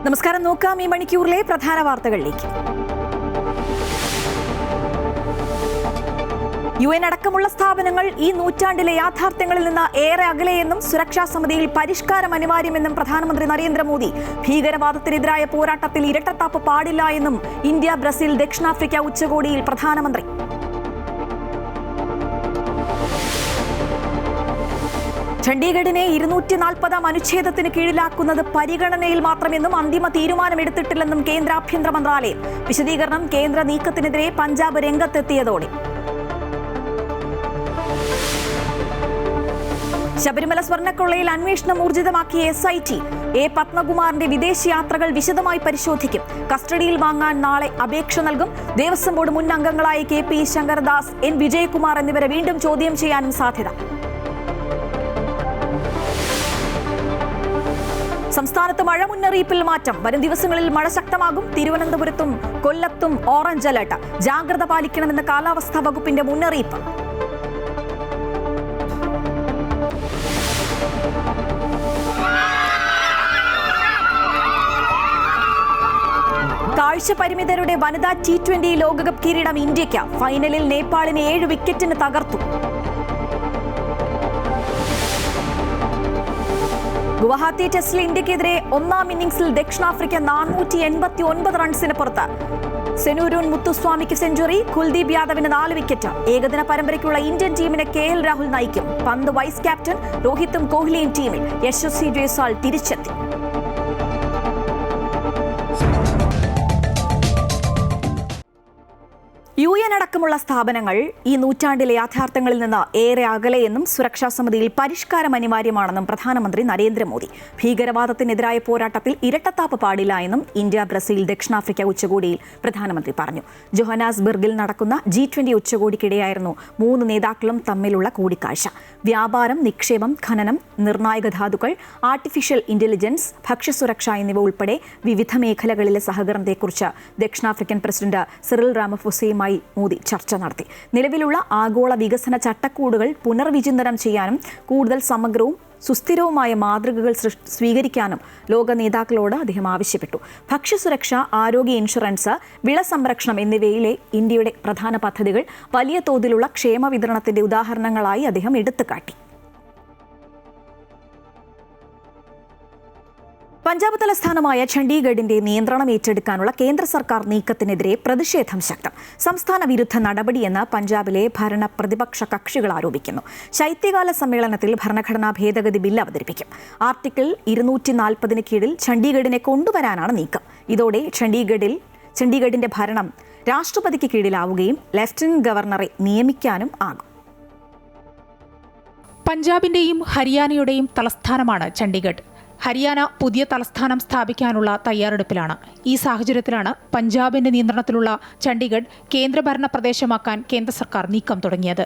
നമസ്കാരം. നോക്കാം ഈ മണിക്കൂറിലെ പ്രധാന വാർത്തകളിലേക്ക്. UN അടക്കമുള്ള സ്ഥാപനങ്ങൾ ഈ നൂറ്റാണ്ടിലെ യാഥാർത്ഥ്യങ്ങളിൽ നിന്ന് ഏറെ അകലെയെന്നും സുരക്ഷാ സമിതിയിൽ പരിഷ്കാരം അനിവാര്യമെന്നും പ്രധാനമന്ത്രി നരേന്ദ്രമോദി. ഭീകരവാദത്തിനെതിരായ പോരാട്ടത്തിൽ ഇരട്ടത്താപ്പ് പാടില്ല എന്നും ഇന്ത്യ ബ്രസീൽ ദക്ഷിണാഫ്രിക്ക ഉച്ചകോടിയിൽ പ്രധാനമന്ത്രി. ചണ്ഡീഗഡിനെ 240 അനുച്ഛേദത്തിന് കീഴിലാക്കുന്നത് പരിഗണനയിൽ മാത്രമെന്നും അന്തിമ തീരുമാനമെടുത്തിട്ടില്ലെന്നും കേന്ദ്ര ആഭ്യന്തര മന്ത്രാലയം. വിശദീകരണം കേന്ദ്ര നീക്കത്തിനെതിരെ പഞ്ചാബ് രംഗത്തെത്തിയതോടെ. ശബരിമല സ്വർണ്ണക്കൊള്ളയിൽ അന്വേഷണം ഊർജിതമാക്കിയ SIT. പത്മകുമാറിന്റെ വിദേശയാത്രകൾ വിശദമായി പരിശോധിക്കും. കസ്റ്റഡിയിൽ വാങ്ങാൻ നാളെ അപേക്ഷ നൽകും. ദേവസ്വം ബോർഡ് മുൻ അംഗങ്ങളായ KP ശങ്കർദാസ്, N വിജയകുമാർ എന്നിവരെ വീണ്ടും ചോദ്യം ചെയ്യാനും സാധ്യത. സംസ്ഥാനത്ത് മഴ മുന്നറിയിപ്പിൽ മാറ്റം. വരും ദിവസങ്ങളിൽ മഴ ശക്തമാകും. തിരുവനന്തപുരത്തും കൊല്ലത്തും ഓറഞ്ച് അലർട്ട്. ജാഗ്രത പാലിക്കണമെന്ന് കാലാവസ്ഥാ വകുപ്പിന്റെ മുന്നറിയിപ്പ്. കാഴ്ച പരിമിതരുടെ വനിതാ T20 ലോകകപ്പ് കിരീടം ഇന്ത്യയ്ക്ക്. ഫൈനലിൽ നേപ്പാളിനെ 7 വിക്കറ്റിന് തകർത്തു. ഗുവാഹത്തി ടെസ്റ്റിൽ ഇന്ത്യക്കെതിരെ ഒന്നാം ഇന്നിംഗ്സിൽ ദക്ഷിണാഫ്രിക്ക 489 റൺസിന് പുറത്ത്. സെനൂരൂൺ മുത്തുസ്വാമിക്ക് സെഞ്ചുറി. കുൽദീപ് യാദവിന് 4 വിക്കറ്റ്. ഏകദിന പരമ്പരയ്ക്കുള്ള ഇന്ത്യൻ ടീമിനെ KL രാഹുൽ നയിക്കും. പന്ത് വൈസ് ക്യാപ്റ്റൻ. രോഹിത്തും കോഹ്ലിയും ടീമിൽ. യശസ്വി ജയ്സ്വാൾ തിരിച്ചെത്തി. UN അടക്കമുള്ള സ്ഥാപനങ്ങൾ ഈ നൂറ്റാണ്ടിലെ യാഥാർത്ഥ്യങ്ങളിൽ നിന്ന് ഏറെ അകലെയെന്നും സുരക്ഷാ സമിതിയിൽ പരിഷ്കാരം അനിവാര്യമാണെന്നും പ്രധാനമന്ത്രി നരേന്ദ്രമോദി. ഭീകരവാദത്തിനെതിരായ പോരാട്ടത്തിൽ ഇരട്ടത്താപ്പ് പാടില്ല എന്നും ഇന്ത്യ ബ്രസീൽ ദക്ഷിണാഫ്രിക്ക ഉച്ചകോടിയിൽ പ്രധാനമന്ത്രി പറഞ്ഞു. ജോഹന്നാസ്ബർഗിൽ നടക്കുന്ന G20 ഉച്ചകോടിക്കിടെയായിരുന്നു 3 നേതാക്കളും തമ്മിലുള്ള കൂടിക്കാഴ്ച. വ്യാപാരം, നിക്ഷേപം, ഖനനം, നിർണായക ധാതുക്കൾ, ആർട്ടിഫിഷ്യൽ ഇന്റലിജൻസ്, ഭക്ഷ്യസുരക്ഷ എന്നിവ ഉൾപ്പെടെ വിവിധ മേഖലകളിലെ സഹകരണത്തെക്കുറിച്ച് ദക്ഷിണാഫ്രിക്കൻ പ്രസിഡന്റ് സിറിൽ റാമഫോസയുമായി മോദി ചർച്ച നടത്തി. നിലവിലുള്ള ആഗോള വികസന ചട്ടക്കൂടുകൾ പുനർവിചിന്തനം ചെയ്യാനും കൂടുതൽ സമഗ്രവും സുസ്ഥിരവുമായ മാതൃകകൾ സ്വീകരിക്കാനും ലോക നേതാക്കളോട് അദ്ദേഹം ആവശ്യപ്പെട്ടു. ഭക്ഷ്യസുരക്ഷ, ആരോഗ്യ ഇൻഷുറൻസ്, വിള സംരക്ഷണം എന്നിവയിലെ ഇന്ത്യയുടെ പ്രധാന പദ്ധതികൾ വലിയ തോതിലുള്ള ക്ഷേമ വിതരണത്തിന്റെ ഉദാഹരണങ്ങളായി അദ്ദേഹം എടുത്തുകാട്ടി. പഞ്ചാബ് തലസ്ഥാനമായ ചണ്ഡീഗഡിന്റെ നിയന്ത്രണം ഏറ്റെടുക്കാനുള്ള കേന്ദ്ര സർക്കാർ നീക്കത്തിനെതിരെ പ്രതിഷേധം ശക്തം. സംസ്ഥാന വിരുദ്ധ നടപടിയെന്ന് പഞ്ചാബിലെ ഭരണ പ്രതിപക്ഷ കക്ഷികൾ ആരോപിക്കുന്നു. ശൈത്യകാല സമ്മേളനത്തിൽ ഭരണഘടനാ ഭേദഗതി ബിൽ അവതരിപ്പിക്കും. ആർട്ടിക്കിൾ 240 കീഴിൽ ചണ്ഡീഗഡിനെ കൊണ്ടുവരാനാണ് നീക്കം. ഇതോടെ ചണ്ഡീഗഡിന്റെ ഭരണം രാഷ്ട്രപതിക്ക് കീഴിലാവുകയും ലഫ്റ്റനന്റ് ഗവർണറെ നിയമിക്കാനും ആകും. പഞ്ചാബിന്റെയും ഹരിയാനയുടെയും തലസ്ഥാനമാണ് ചണ്ഡീഗഡ്. ഹരിയാന പുതിയ തലസ്ഥാനം സ്ഥാപിക്കാനുള്ള തയ്യാറെടുപ്പിലാണ്. ഈ സാഹചര്യത്തിലാണ് പഞ്ചാബിന്റെ നിയന്ത്രണത്തിലുള്ള ചണ്ഡീഗഡ് കേന്ദ്രഭരണ പ്രദേശമാക്കാൻ കേന്ദ്ര സർക്കാർ നീക്കം തുടങ്ങിയത്.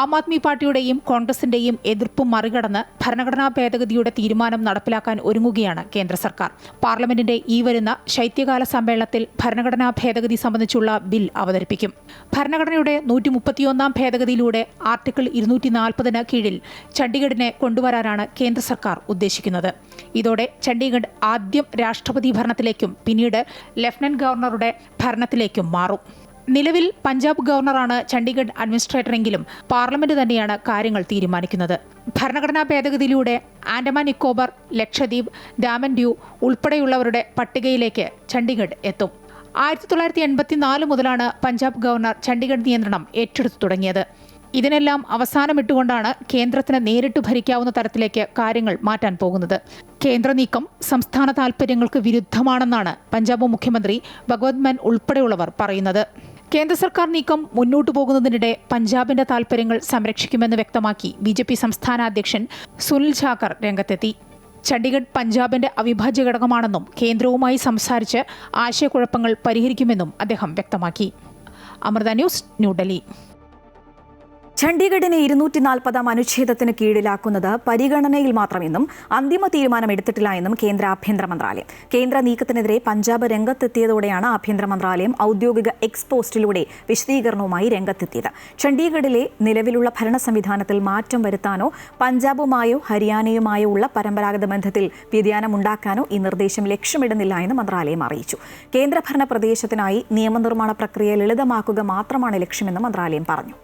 ആം ആദ്മി പാർട്ടിയുടെയും കോൺഗ്രസിന്റെയും എതിർപ്പ് മറികടന്ന് ഭരണഘടനാ ഭേദഗതിയുടെ തീരുമാനം നടപ്പിലാക്കാൻ ഒരുങ്ങുകയാണ് കേന്ദ്ര സർക്കാർ. പാർലമെന്റിന്റെ ഈ വരുന്ന ശൈത്യകാല സമ്മേളനത്തിൽ ഭരണഘടനാ ഭേദഗതി സംബന്ധിച്ചുള്ള ബിൽ അവതരിപ്പിക്കും. ഭരണഘടനയുടെ 131 ഭേദഗതിയിലൂടെ ആർട്ടിക്കിൾ 240 കീഴിൽ ചണ്ഡീഗഡിനെ കൊണ്ടുവരാനാണ് കേന്ദ്ര സർക്കാർ ഉദ്ദേശിക്കുന്നത്. ഇതോടെ ചണ്ഡീഗഡ് ആദ്യം രാഷ്ട്രപതി ഭരണത്തിലേക്കും പിന്നീട് ലഫ്റ്റനന്റ് ഗവർണറുടെ ഭരണത്തിലേക്കും മാറും. നിലവിൽ പഞ്ചാബ് ഗവർണറാണ് ചണ്ഡീഗഡ് അഡ്മിനിസ്ട്രേറ്ററെങ്കിലും പാർലമെന്റ് തന്നെയാണ് കാര്യങ്ങൾ തീരുമാനിക്കുന്നത്. ഭരണഘടനാ ഭേദഗതിയിലൂടെ ആൻഡമാൻ നിക്കോബാർ, ലക്ഷദ്വീപ്, ദാമൻ ഡ്യൂ ഉൾപ്പെടെയുള്ളവരുടെ പട്ടികയിലേക്ക് ചണ്ഡീഗഡ് എത്തും. 1984 മുതലാണ് പഞ്ചാബ് ഗവർണർ ചണ്ഡീഗഡ് നിയന്ത്രണം ഏറ്റെടുത്തു തുടങ്ങിയത്. ഇതിനെല്ലാം അവസാനമിട്ടുകൊണ്ടാണ് കേന്ദ്രത്തിന് നേരിട്ട് ഭരിക്കാവുന്ന തരത്തിലേക്ക് കാര്യങ്ങൾ മാറ്റാൻ പോകുന്നത്. കേന്ദ്ര നീക്കം സംസ്ഥാന താൽപര്യങ്ങൾക്ക് വിരുദ്ധമാണെന്നാണ് പഞ്ചാബ് മുഖ്യമന്ത്രി ഭഗവത് മാൻ ഉൾപ്പെടെയുള്ളവർ പറയുന്നത്. കേന്ദ്ര സർക്കാർ നീക്കം മുന്നോട്ടു പോകുന്നതിനിടെ പഞ്ചാബിന്റെ താൽപര്യങ്ങൾ സംരക്ഷിക്കുമെന്ന് വ്യക്തമാക്കി BJP സംസ്ഥാന അധ്യക്ഷൻ സുനിൽ ഛാക്കർ രംഗത്തെത്തി. ചണ്ഡീഗഡ് പഞ്ചാബിന്റെ അവിഭാജ്യ ഘടകമാണെന്നും കേന്ദ്രവുമായി സംസാരിച്ച് ആശയക്കുഴപ്പങ്ങൾ പരിഹരിക്കുമെന്നും അദ്ദേഹം വ്യക്തമാക്കി. അമൃത ന്യൂസ്, ന്യൂഡൽഹി. ചണ്ഡീഗഡിനെ 240 അനുച്ഛേദത്തിന് കീഴിലാക്കുന്നത് പരിഗണനയിൽ മാത്രമെന്നും അന്തിമ തീരുമാനമെടുത്തിട്ടില്ല എന്നും കേന്ദ്ര ആഭ്യന്തര മന്ത്രാലയം. കേന്ദ്ര നീക്കത്തിനെതിരെ പഞ്ചാബ് രംഗത്തെത്തിയതോടെയാണ് ആഭ്യന്തര മന്ത്രാലയം ഔദ്യോഗിക എക്സ് പോസ്റ്റിലൂടെ വിശദീകരണവുമായി രംഗത്തെത്തിയത്. ചണ്ഡീഗഡിലെ നിലവിലുള്ള ഭരണ സംവിധാനത്തിൽ മാറ്റം വരുത്താനോ പഞ്ചാബുമായോ ഹരിയാനയുമായോ ഉള്ള പരമ്പരാഗത ബന്ധത്തിൽ വ്യതിയാനമുണ്ടാക്കാനോ ഈ നിർദ്ദേശം ലക്ഷ്യമിടുന്നില്ല എന്ന് മന്ത്രാലയം അറിയിച്ചു. കേന്ദ്രഭരണ പ്രദേശത്തിനായി നിയമനിർമ്മാണ പ്രക്രിയ ലളിതമാക്കുക മാത്രമാണ് ലക്ഷ്യമെന്ന് മന്ത്രാലയം പറഞ്ഞു.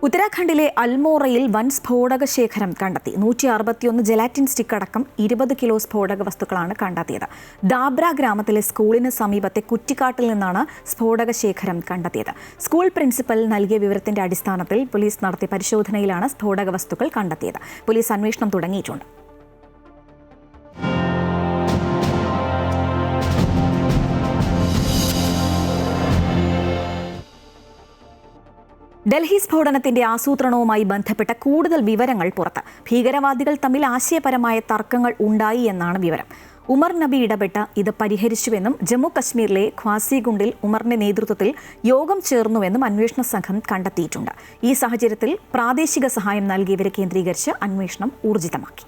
ഉത്തരാഖണ്ഡിലെ അൽമോറയിൽ വൻ സ്ഫോടക ശേഖരം കണ്ടെത്തി. 161 ജെലാറ്റിൻ സ്റ്റിക്ക് അടക്കം 20 കിലോ സ്ഫോടക വസ്തുക്കളാണ് കണ്ടെത്തിയത്. ദാബ്ര ഗ്രാമത്തിലെ സ്കൂളിന് സമീപത്തെ കുറ്റിക്കാട്ടിൽ നിന്നാണ് സ്ഫോടക ശേഖരം കണ്ടെത്തിയത്. സ്കൂൾ പ്രിൻസിപ്പൽ നൽകിയ വിവരത്തിന്റെ അടിസ്ഥാനത്തിൽ പോലീസ് നടത്തിയ പരിശോധനയിലാണ് സ്ഫോടക വസ്തുക്കൾ കണ്ടെത്തിയത്. പോലീസ് അന്വേഷണം തുടങ്ങിയിട്ടുണ്ട്. ഡൽഹി സ്ഫോടനത്തിന്റെ ആസൂത്രണവുമായി ബന്ധപ്പെട്ട കൂടുതൽ വിവരങ്ങൾ പുറത്ത്. ഭീകരവാദികൾ തമ്മിൽ ആശയപരമായ തർക്കങ്ങൾ ഉണ്ടായി എന്നാണ് വിവരം. ഉമർ നബി ഇടപെട്ട് ഇത് പരിഹരിച്ചുവെന്നും ജമ്മു കശ്മീരിലെ ഖ്വാസിഗുണ്ടിൽ ഉമറിന്റെ നേതൃത്വത്തിൽ യോഗം ചേർന്നുവെന്നും അന്വേഷണ സംഘം കണ്ടെത്തിയിട്ടുണ്ട്. ഈ സാഹചര്യത്തിൽ പ്രാദേശിക സഹായം നൽകിയവരെ കേന്ദ്രീകരിച്ച് അന്വേഷണം ഊർജിതമാക്കി.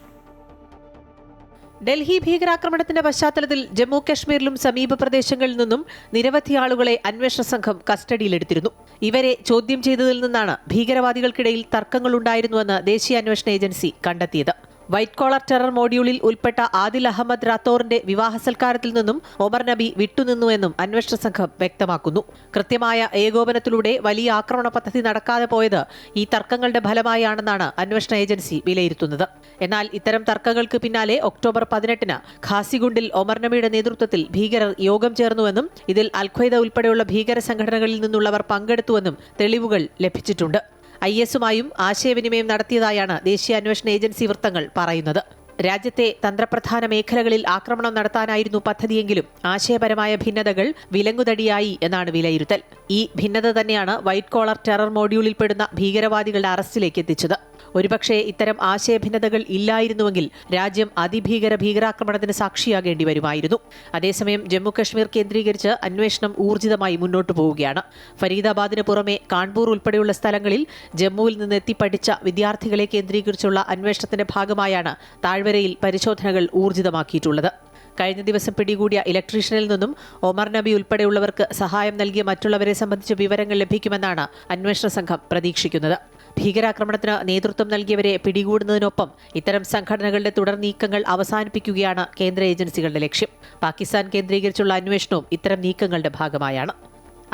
ഡൽഹി ഭീകരാക്രമണത്തിന്റെ പശ്ചാത്തലത്തിൽ ജമ്മു കശ്മീരിലും സമീപ പ്രദേശങ്ങളിൽ നിന്നും നിരവധി ആളുകളെ അന്വേഷണ സംഘം കസ്റ്റഡിയിലെടുത്തിരുന്നു. ഇവരെ ചോദ്യം ചെയ്തതിൽ നിന്നാണ് ഭീകരവാദികൾക്കിടയിൽ തർക്കങ്ങളുണ്ടായിരുന്നുവെന്ന് ദേശീയ അന്വേഷണ ഏജൻസി കണ്ടെത്തിയത്. വൈറ്റ് കോളർ ടെറർ മോഡ്യൂളിൽ ഉൾപ്പെട്ട ആദിൽ അഹമ്മദ് റാത്തോറിന്റെ വിവാഹ സൽക്കാരത്തിൽ നിന്നും ഒമർ നബി വിട്ടുനിന്നുവെന്നും അന്വേഷണ സംഘം വ്യക്തമാക്കുന്നു. കൃത്യമായ ഏകോപനത്തിലൂടെ വലിയ ആക്രമണ പദ്ധതി നടക്കാതെ പോയത് ഈ തർക്കങ്ങളുടെ ഫലമായാണെന്നാണ് അന്വേഷണ ഏജൻസി വിലയിരുത്തുന്നത്. എന്നാൽ ഇത്തരം തർക്കങ്ങൾക്ക് പിന്നാലെ ഒക്ടോബർ 18-ന് ഖാസിഗുണ്ടിൽ ഒമർ നബിയുടെ നേതൃത്വത്തിൽ ഭീകരർ യോഗം ചേർന്നുവെന്നും ഇതിൽ അൽ-ഖ്വയ്ദ ഉൾപ്പെടെയുള്ള ഭീകര സംഘടനകളിൽ നിന്നുള്ളവർ പങ്കെടുത്തുവെന്നും തെളിവുകൾ ലഭിച്ചിട്ടുണ്ട്. IS-ഉമായും ആശയവിനിമയം നടത്തിയതായാണ് ദേശീയ അന്വേഷണ ഏജൻസി വൃത്തങ്ങൾ പറയുന്നത്. രാജ്യത്തെ തന്ത്രപ്രധാന മേഖലകളിൽ ആക്രമണം നടത്താനായിരുന്നു പദ്ധതിയെങ്കിലും ആശയപരമായ ഭിന്നതകൾ വിലങ്ങുതടിയായി എന്നാണ് വിലയിരുത്തൽ. ഈ ഭിന്നത തന്നെയാണ് വൈറ്റ് കോളർ ടെറർ മോഡ്യൂളിൽപ്പെടുന്ന ഭീകരവാദികളുടെ അറസ്റ്റിലേക്ക് എത്തിച്ചത്. ഒരുപക്ഷേ ഇത്തരം ആശയഭിന്നതകൾ ഇല്ലായിരുന്നുവെങ്കിൽ രാജ്യം അതിഭീകര ഭീകരാക്രമണത്തിന് സാക്ഷിയാകേണ്ടി വരുമായിരുന്നു. അതേസമയം ജമ്മു കശ്മീർ കേന്ദ്രീകരിച്ച് അന്വേഷണം ഊർജിതമായി മുന്നോട്ടു പോവുകയാണ്. ഫരീദാബാദിന് പുറമെ കാൺപൂർ ഉൾപ്പെടെയുള്ള സ്ഥലങ്ങളിൽ ജമ്മുവിൽ നിന്ന് എത്തിപ്പഠിച്ച വിദ്യാർത്ഥികളെ കേന്ദ്രീകരിച്ചുള്ള അന്വേഷണത്തിന്റെ ഭാഗമായാണ് താഴ്വരയിൽ പരിശോധനകൾ ഊർജിതമാക്കിയിട്ടുള്ളത്. കഴിഞ്ഞ ദിവസം പിടികൂടിയ ഇലക്ട്രീഷ്യനിൽ നിന്നും ഒമർ നബി ഉൾപ്പെടെയുള്ളവർക്ക് സഹായം നൽകിയ മറ്റുള്ളവരെ സംബന്ധിച്ച വിവരങ്ങൾ ലഭിക്കുമെന്നാണ് അന്വേഷണ സംഘം പ്രതീക്ഷിക്കുന്നത്. ഭീകരാക്രമണത്തിന് നേതൃത്വം നൽകിയവരെ പിടികൂടുന്നതിനൊപ്പം ഇത്തരം സംഘടനകളുടെ തുടർ നീക്കങ്ങൾ അവസാനിപ്പിക്കുകയാണ് കേന്ദ്ര ഏജൻസികളുടെ ലക്ഷ്യം. പാകിസ്ഥാൻ കേന്ദ്രീകരിച്ചുള്ള അന്വേഷണവും ഇത്തരം നീക്കങ്ങളുടെ ഭാഗമായാണ്.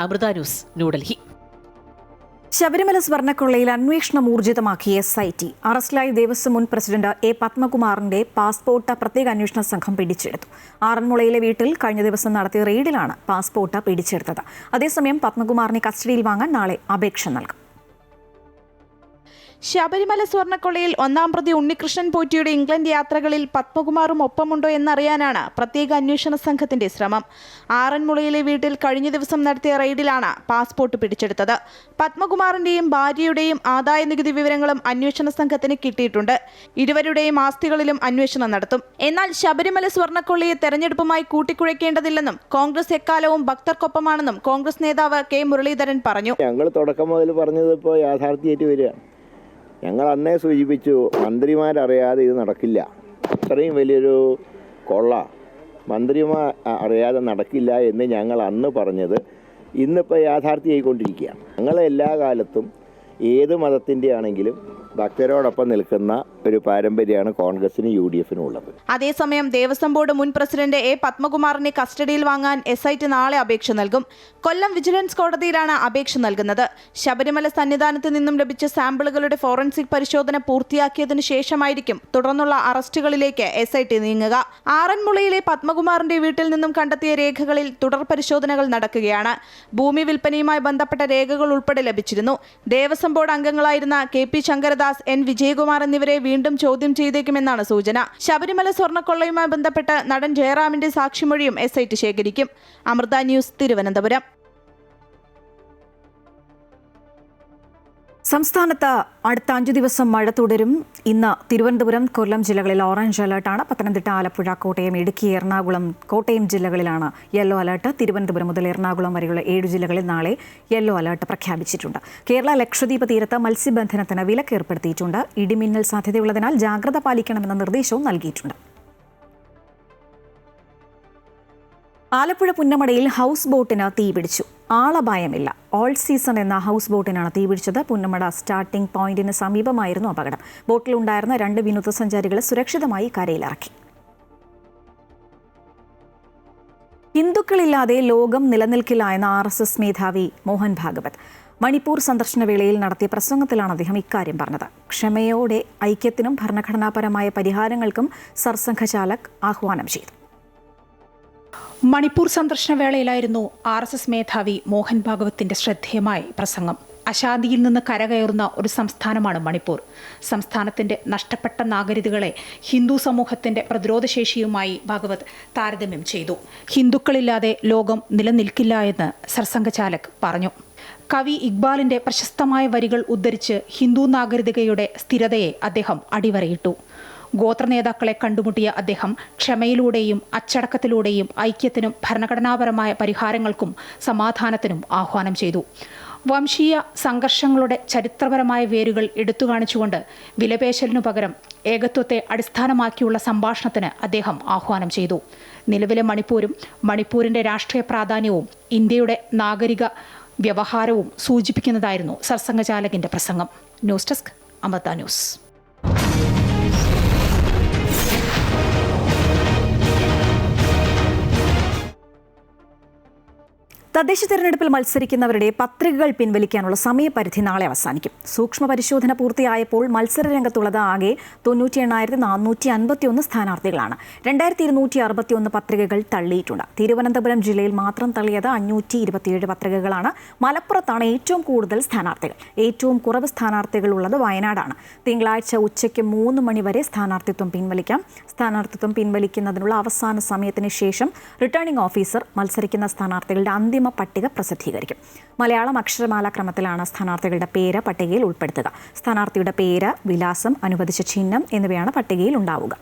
അമൃത ന്യൂസ്, ന്യൂഡൽഹി. ശബരിമല സ്വർണ്ണക്കൊള്ളയിൽ അന്വേഷണം ഊർജിതമാക്കി SIT. അറസ്റ്റിലായ ദേവസ്വം മുൻ പ്രസിഡന്റ് A. പത്മകുമാറിന്റെ പാസ്പോർട്ട് പ്രത്യേക അന്വേഷണ സംഘം പിടിച്ചെടുത്തു. ആറന്മുളയിലെ വീട്ടിൽ കഴിഞ്ഞ ദിവസം നടത്തിയ റെയ്ഡിലാണ് പാസ്പോർട്ട് പിടിച്ചെടുത്തത്. അതേസമയം പത്മകുമാറിനെ കസ്റ്റഡിയിൽ വാങ്ങാൻ നാളെ അപേക്ഷ നൽകും. ശബരിമല സ്വർണ്ണക്കൊള്ളയിൽ 1-ാം പ്രതി ഉണ്ണികൃഷ്ണൻ പോറ്റിയുടെ ഇംഗ്ലണ്ട് യാത്രകളിൽ പത്മകുമാറും ഒപ്പമുണ്ടോ എന്നറിയാനാണ് പ്രത്യേക അന്വേഷണ സംഘത്തിന്റെ ശ്രമം. ആറന്മുളയിലെ വീട്ടിൽ കഴിഞ്ഞ ദിവസം നടത്തിയ റെയ്ഡിലാണ് പാസ്പോർട്ട് പിടിച്ചെടുത്തത്. പത്മകുമാറിന്റെയും ഭാര്യയുടെയും ആദായ നികുതി വിവരങ്ങളും അന്വേഷണ സംഘത്തിന് കിട്ടിയിട്ടുണ്ട്. ഇരുവരുടെയും ആസ്തികളിലും അന്വേഷണം നടത്തും. എന്നാൽ ശബരിമല സ്വർണ്ണക്കൊള്ളയെ തെരഞ്ഞെടുപ്പുമായി കൂട്ടിക്കുഴയ്ക്കേണ്ടതില്ലെന്നും കോൺഗ്രസ് എക്കാലവും ഭക്തർക്കൊപ്പമാണെന്നും കോൺഗ്രസ് നേതാവ് K. മുരളീധരൻ പറഞ്ഞു. ഞങ്ങൾ തുടക്കം മുതൽ പറഞ്ഞത് ഇപ്പോൾ യാഥാർത്ഥ്യമായിട്ട് വരികയാണ്. ഞങ്ങൾ അന്നേ സൂചിപ്പിച്ചു, മന്ത്രിമാരറിയാതെ ഇത് നടക്കില്ല. അത്രയും വലിയൊരു കൊള്ള മന്ത്രിമാർ അറിയാതെ നടക്കില്ല എന്ന് ഞങ്ങൾ അന്ന് പറഞ്ഞത് ഇന്നിപ്പോൾ യാഥാർത്ഥ്യമായിക്കൊണ്ടിരിക്കുകയാണ്. ഞങ്ങൾ എല്ലാ കാലത്തും ഏത് മതത്തിൻ്റെ ആണെങ്കിലും ഭക്തരോടൊപ്പം നിൽക്കുന്ന ഒരു പാരമ്പര്യമാണ് കോൺഗ്രസിനും UDFനും ഉള്ളത്. അതേസമയം ദേവസ്വം ബോർഡ് മുൻ പ്രസിഡന്റ് A. പത്മകുമാറിനെ കസ്റ്റഡിയിൽ വാങ്ങാൻ SIT നാളെ അപേക്ഷ നൽകും. കൊല്ലം വിജിലൻസ് കോടതിയിലാണ് അപേക്ഷ നൽകുന്നത്. ശബരിമല സന്നിധാനത്ത് നിന്നും ലഭിച്ച സാമ്പിളുകളുടെ ഫോറൻസിക് പരിശോധന പൂർത്തിയാക്കിയതിനു ശേഷമായിരിക്കും തുടർന്നുള്ള അറസ്റ്റുകളിലേക്ക് SIT നീങ്ങുക. ആറന്മുളയിലെ പത്മകുമാറിന്റെ വീട്ടിൽ നിന്നും കണ്ടെത്തിയ രേഖകളിൽ തുടർ പരിശോധനകൾ നടക്കുകയാണ്. ഭൂമി വിൽപ്പനയുമായി ബന്ധപ്പെട്ട രേഖകൾ ഉൾപ്പെടെ ലഭിച്ചിരുന്നു. ദേവസ്വം ബോർഡ് അംഗങ്ങളായിരുന്ന KP ശങ്കരദാസ്, N. വിജയകുമാർ എന്നിവരെ വീണ്ടും ചോദ്യം ചെയ്തേക്കുമെന്നാണ് സൂചന. ശബരിമല സ്വർണ്ണക്കൊള്ളയുമായി ബന്ധപ്പെട്ട് നടൻ ജയറാമിന്റെ സാക്ഷിമൊഴിയും SIT ശേഖരിക്കും. അമൃത ന്യൂസ്, തിരുവനന്തപുരം. സംസ്ഥാനത്ത് അടുത്ത 5 ദിവസം മഴ തുടരും. ഇന്ന് തിരുവനന്തപുരം, കൊല്ലം ജില്ലകളിൽ ഓറഞ്ച് അലർട്ടാണ്. പത്തനംതിട്ട, ആലപ്പുഴ, കോട്ടയം, ഇടുക്കി, എറണാകുളം, കോട്ടയം ജില്ലകളിലാണ് യെല്ലോ അലർട്ട്. തിരുവനന്തപുരം മുതൽ എറണാകുളം വരെയുള്ള 7 ജില്ലകളിൽ നാളെ യെല്ലോ അലർട്ട് പ്രഖ്യാപിച്ചിട്ടുണ്ട്. കേരള ലക്ഷദ്വീപ് തീരത്ത് മത്സ്യബന്ധനത്തിന് വിലക്ക് ഏർപ്പെടുത്തിയിട്ടുണ്ട്. ഇടിമിന്നൽ സാധ്യതയുള്ളതിനാൽ ജാഗ്രത പാലിക്കണമെന്ന നിർദ്ദേശവും നൽകിയിട്ടുണ്ട്. ആലപ്പുഴ പുന്നമടയിൽ ഹൗസ് ബോട്ടിന് തീപിടിച്ചു. ആളപായമില്ല. ഓൾ സീസൺ എന്ന ഹൗസ് ബോട്ടിനാണ് തീപിടിച്ചത്. പുന്നമട സ്റ്റാർട്ടിംഗ് പോയിന്റിന് സമീപമായിരുന്നു അപകടം. ബോട്ടിലുണ്ടായിരുന്ന 2 വിനോദസഞ്ചാരികളെ സുരക്ഷിതമായി കരയിലിറക്കി. ഹിന്ദുക്കളില്ലാതെ ലോകം നിലനിൽക്കില്ല എന്ന RSS മേധാവി മോഹൻ ഭാഗവത് മണിപ്പൂർ സന്ദർശന വേളയിൽ നടത്തിയ പ്രസംഗത്തിലാണ് അദ്ദേഹം ഇക്കാര്യം പറഞ്ഞത്. ക്ഷമയോടെ ഐക്യത്തിനും ഭരണഘടനാപരമായ പരിഹാരങ്ങൾക്കും സർസംഘചാലക് ആഹ്വാനം ചെയ്തു. മണിപ്പൂർ സന്ദർശന വേളയിലായിരുന്നു RSS മേധാവി മോഹൻ ഭാഗവത്തിന്റെ ശ്രദ്ധേയമായ പ്രസംഗം. അശാന്തിയിൽ നിന്ന് കരകയറുന്ന ഒരു സംസ്ഥാനമാണ് മണിപ്പൂർ. സംസ്ഥാനത്തിന്റെ നഷ്ടപ്പെട്ട നാഗരികതകളെ ഹിന്ദു സമൂഹത്തിന്റെ പ്രതിരോധശേഷിയുമായി ഭാഗവത് താരതമ്യം ചെയ്തു. ഹിന്ദുക്കളില്ലാതെ ലോകം നിലനിൽക്കില്ല എന്ന് സർസംഘചാലക് പറഞ്ഞു. കവി ഇക്ബാലിന്റെ പ്രശസ്തമായ വരികൾ ഉദ്ധരിച്ച് ഹിന്ദു നാഗരികതയുടെ സ്ഥിരതയെ അദ്ദേഹം അടിവരയിട്ടു. ഗോത്ര നേതാക്കളെ കണ്ടുമുട്ടിയ അദ്ദേഹം ക്ഷമയിലൂടെയും അച്ചടക്കത്തിലൂടെയും ഐക്യത്തിനും ഭരണഘടനാപരമായ പരിഹാരങ്ങൾക്കും സമാധാനത്തിനും ആഹ്വാനം ചെയ്തു. വംശീയ സംഘർഷങ്ങളുടെ ചരിത്രപരമായ വേരുകൾ എടുത്തുകാണിച്ചുകൊണ്ട് വിലപേശലിനു പകരം ഏകത്വത്തെ അടിസ്ഥാനമാക്കിയുള്ള സംഭാഷണത്തിന് അദ്ദേഹം ആഹ്വാനം ചെയ്തു. നിലവിലെ മണിപ്പൂരും മണിപ്പൂരിന്റെ രാഷ്ട്രീയ പ്രാധാന്യവും ഇന്ത്യയുടെ നാഗരിക വ്യവഹാരവും സൂചിപ്പിക്കുന്നതായിരുന്നു സർസംഘചാലകിന്റെ പ്രസംഗം. News desk, Amrita news. തദ്ദേശ തെരഞ്ഞെടുപ്പിൽ മത്സരിക്കുന്നവരുടെ പത്രികകൾ പിൻവലിക്കാനുള്ള സമയപരിധി നാളെ അവസാനിക്കും. സൂക്ഷ്മ പരിശോധന പൂർത്തിയായപ്പോൾ മത്സരരംഗത്തുള്ളത് ആകെ 98,451 സ്ഥാനാർത്ഥികളാണ്. 2,261 പത്രികകൾ തള്ളിയിട്ടുണ്ട്. തിരുവനന്തപുരം ജില്ലയിൽ മാത്രം തള്ളിയത് 527 പത്രികകളാണ്. മലപ്പുറത്താണ് ഏറ്റവും കൂടുതൽ സ്ഥാനാർത്ഥികൾ. ഏറ്റവും കുറവ് സ്ഥാനാർത്ഥികൾ ഉള്ളത് വയനാടാണ്. തിങ്കളാഴ്ച ഉച്ചയ്ക്ക് 3 മണി വരെ സ്ഥാനാർത്ഥിത്വം പിൻവലിക്കാം. സ്ഥാനാർത്ഥിത്വം പിൻവലിക്കുന്നതിനുള്ള അവസാന സമയത്തിന് ശേഷം റിട്ടേണിംഗ് ഓഫീസർ മത്സരിക്കുന്ന സ്ഥാനാർത്ഥികളുടെ അന്തിമ പട്ടിക പ്രസിദ്ധീകരിക്കും. മലയാളം അക്ഷരമാല ക്രമത്തിലാണ് സ്ഥാനാർത്ഥികളുടെ പേര് പട്ടികയിൽ ഉൾപ്പെടുത്തുക. സ്ഥാനാർത്ഥിയുടെ പേര്, വിലാസം, അനുവദിച്ച ചിഹ്നം എന്നിവയാണ് പട്ടികയിൽ ഉണ്ടാവുക.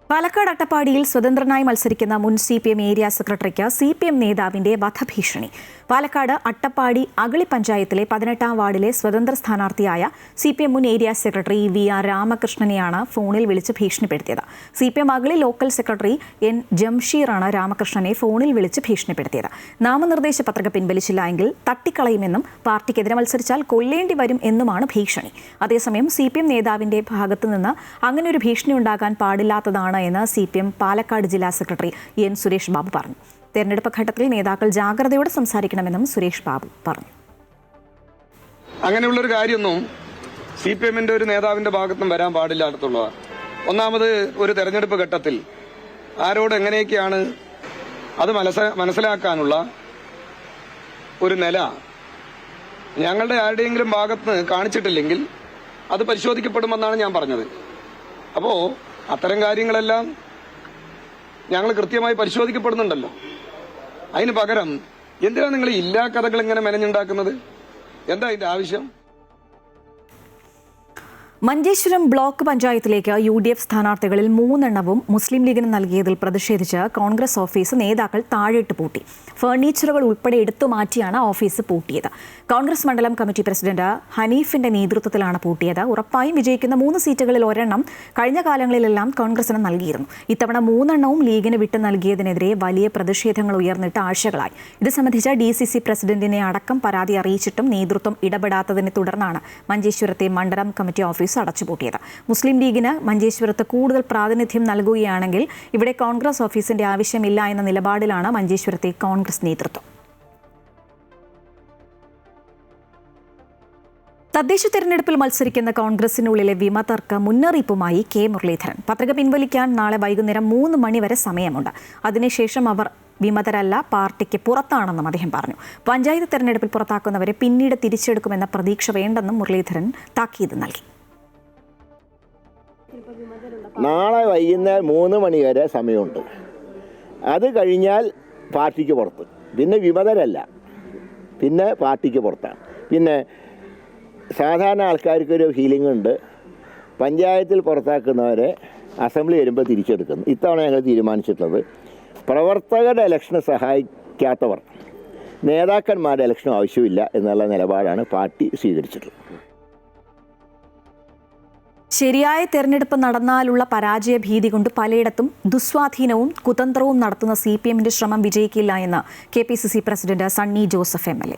പാലക്കാട് അട്ടപ്പാടിയിൽ സ്വതന്ത്രനായി മത്സരിക്കുന്ന മുൻ CPM ഏരിയ സെക്രട്ടറിക്ക് CPM നേതാവിന്റെ വധഭീഷണി. പാലക്കാട് അട്ടപ്പാടി അഗളി പഞ്ചായത്തിലെ 18ാം വാർഡിലെ സ്വതന്ത്ര സ്ഥാനാർത്ഥിയായ CPM മുൻ ഏരിയ സെക്രട്ടറി VR രാമകൃഷ്ണനെയാണ് ഫോണിൽ വിളിച്ച് ഭീഷണിപ്പെടുത്തിയത്. CPM Agali local secretary N ജംഷീറാണ് രാമകൃഷ്ണനെ ഫോണിൽ വിളിച്ച് ഭീഷണിപ്പെടുത്തിയത്. നാമനിർദ്ദേശ പത്രിക പിൻവലിച്ചില്ല എങ്കിൽ തട്ടിക്കളയുമെന്നും പാർട്ടിക്കെതിരെ മത്സരിച്ചാൽ കൊല്ലേണ്ടി വരും എന്നുമാണ് ഭീഷണി. അതേസമയം CPM നേതാവിന്റെ ഭാഗത്തു നിന്ന് അങ്ങനെ ഒരു ഭീഷണി ഉണ്ടാകാൻ പാടില്ലാത്തതാണ് എന്ന് CPM പാലക്കാട് ജില്ലാ സെക്രട്ടറി N സുരേഷ് ബാബു പറഞ്ഞു. തെരഞ്ഞെടുപ്പ് ഘട്ടത്തിൽ നേതാക്കൾ ജാഗ്രതയോടെ സംസാരിക്കണമെന്നും സുരേഷ് ബാബു പറഞ്ഞു. അങ്ങനെയുള്ളൊരു കാര്യമൊന്നും CPMന്റെ ഒരു നേതാവിന്റെ ഭാഗത്തും വരാൻ പാടില്ലാത്തുള്ളതാണ്. ഒന്നാമത്, ഒരു തെരഞ്ഞെടുപ്പ് ഘട്ടത്തിൽ ആരോട് എങ്ങനെയൊക്കെയാണ് അത് മനസ്സിലാക്കാനുള്ള ഒരു നില ഞങ്ങളുടെ ആരുടെയെങ്കിലും ഭാഗത്ത് കാണിച്ചിട്ടില്ലെങ്കിൽ അത് പരിശോധിക്കപ്പെടുമെന്നാണ് ഞാൻ പറഞ്ഞത്. അപ്പോൾ അത്തരം കാര്യങ്ങളെല്ലാം ഞങ്ങൾ കൃത്യമായി പരിശോധിക്കപ്പെടുന്നുണ്ടല്ലോ. അതിന് പകരം എന്തിനാണ് നിങ്ങൾ ഇല്ലാ കഥകൾ ഇങ്ങനെ മെനഞ്ഞുണ്ടാക്കുന്നത്? എന്താ ഇതിന്റെ ആവശ്യം? മഞ്ചേശ്വരം ബ്ലോക്ക് പഞ്ചായത്തിലേക്ക് UDF സ്ഥാനാർത്ഥികളിൽ 3 എണ്ണവും മുസ്ലിം ലീഗിന് നൽകിയതിൽ പ്രതിഷേധിച്ച് കോൺഗ്രസ് ഓഫീസ് നേതാക്കൾ താഴിട്ട് പൂട്ടി. ഫർണിച്ചറുകൾ ഉൾപ്പെടെ എടുത്തു മാറ്റിയാണ് ഓഫീസ് പൂട്ടിയത്. കോൺഗ്രസ് മണ്ഡലം കമ്മിറ്റി പ്രസിഡന്റ് ഹനീഫിന്റെ നേതൃത്വത്തിലാണ് പൂട്ടിയത്. ഉറപ്പായും വിജയിക്കുന്ന 3 സീറ്റുകളിൽ ഒരെണ്ണം കഴിഞ്ഞ കാലങ്ങളിലെല്ലാം കോൺഗ്രസിന് നൽകിയിരുന്നു. ഇത്തവണ 3 എണ്ണവും ലീഗിന് വിട്ടു നൽകിയതിനെതിരെ വലിയ പ്രതിഷേധങ്ങൾ ഉയർന്നിട്ട് ആഴ്ചകളായി. ഇത് സംബന്ധിച്ച DCC പ്രസിഡന്റിനെ അടക്കം പരാതി അറിയിച്ചിട്ടും നേതൃത്വം ഇടപെടാത്തതിനെ തുടർന്നാണ് മഞ്ചേശ്വരത്തെ മണ്ഡലം കമ്മിറ്റി ഓഫീസ് അടച്ചുപൂട്ടിയത്. മുസ്ലിം ലീഗിന് മഞ്ചേശ്വരത്ത് കൂടുതൽ പ്രാതിനിധ്യം നൽകുകയാണെങ്കിൽ ഇവിടെ കോൺഗ്രസ് ഓഫീസിന്റെ ആവശ്യമില്ല എന്ന നിലപാടിലാണ് മഞ്ചേശ്വരത്തെ കോൺഗ്രസ് നേതൃത്വം. തദ്ദേശ തെരഞ്ഞെടുപ്പിൽ മത്സരിക്കുന്ന കോൺഗ്രസിനുള്ളിലെ വിമതർക്ക് മുന്നറിയിപ്പുമായി K മുരളീധരൻ. പത്രിക പിൻവലിക്കാൻ നാളെ വൈകുന്നേരം 3 മണി വരെ സമയമുണ്ട്. അതിനുശേഷം അവർ വിമതരല്ല, പാർട്ടിക്ക് പുറത്താണെന്നും അദ്ദേഹം പറഞ്ഞു. പഞ്ചായത്ത് തെരഞ്ഞെടുപ്പിൽ പുറത്താക്കുന്നവരെ പിന്നീട് തിരിച്ചെടുക്കുമെന്ന പ്രതീക്ഷ വേണ്ടെന്നും മുരളീധരൻ താക്കീത് നൽകി. നാളെ വൈകുന്നേരം 3 മണി വരെ സമയമുണ്ട്. അത് കഴിഞ്ഞാൽ പാർട്ടിക്ക് പുറത്ത്. പിന്നെ വിമതരല്ല. പിന്നെ പാർട്ടിക്ക് പുറത്താണ്. പിന്നെ സാധാരണ ആൾക്കാർക്കൊരു ഫീലിംഗ് ഉണ്ട്, പഞ്ചായത്തിൽ പുറത്താക്കുന്നവരെ അസംബ്ലി വരുമ്പോൾ തിരിച്ചെടുക്കുന്നു. ഇത്തവണ ഞങ്ങൾ തീരുമാനിച്ചിട്ടുള്ളത് പ്രവർത്തകരുടെ ഇലക്ഷന് സഹായിക്കാത്തവർ നേതാക്കന്മാരുടെ ഇലക്ഷനും ആവശ്യമില്ല എന്നുള്ള നിലപാടാണ് പാർട്ടി സ്വീകരിച്ചിട്ടുള്ളത്. ശരിയായ തെരഞ്ഞെടുപ്പ് നടന്നാലുള്ള പരാജയ ഭീതി കൊണ്ട് പലയിടത്തും ദുസ്വാധീനവും കുതന്ത്രവും നടത്തുന്ന CPM-ന്റെ ശ്രമം വിജയിക്കില്ല എന്ന് KPCC president Sunny Joseph MLA.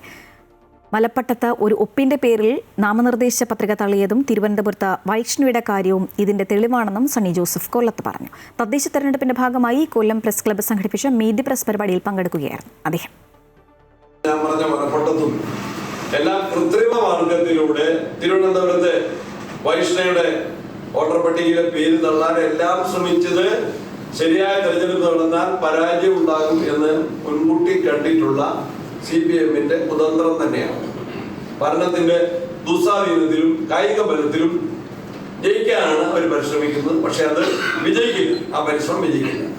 മലപ്പട്ടത്ത് ഒരു ഒപ്പിന്റെ പേരിൽ നാമനിർദ്ദേശ പത്രിക തള്ളിയതും തിരുവനന്തപുരത്ത് വൈഷ്ണവിയുടെ കാര്യവും ഇതിന്റെ തെളിവാണെന്നും സണ്ണി ജോസഫ് കൊല്ലത്ത് പറഞ്ഞു. തദ്ദേശ തെരഞ്ഞെടുപ്പിന്റെ ഭാഗമായി കൊല്ലം പ്രസ് ക്ലബ്ബ് സംഘടിപ്പിച്ച മീറ്റ് ദി പ്രസ് പരിപാടിയിൽ പങ്കെടുക്കുകയായിരുന്നു അദ്ദേഹം. ഞാൻ പറഞ്ഞ മലപ്പട്ടത്തും എല്ലാം കൃത്രിമ മാർഗത്തിലൂടെ തിരുവനന്തപുരത്തെ വൈഷ്ണയുടെ വോട്ടർ പട്ടികയിലെ പേര് തള്ളാൻ എല്ലാം ശ്രമിച്ചത് ശരിയായ തെരഞ്ഞെടുപ്പ് നടന്നാൽ പരാജയം ഉണ്ടാകും എന്ന് മുൻകൂട്ടി കണ്ടിട്ടുള്ള CPM-ന്റെ കുതന്ത്രം തന്നെയാണ്. ഭരണത്തിന്റെ ദുസ്വാധീനത്തിലും കായിക ബലത്തിലും ജയിക്കാനാണ് അവർ പരിശ്രമിക്കുന്നത്. പക്ഷെ അത് വിജയിക്കില്ല, ആ പരിശ്രമം വിജയിക്കില്ല.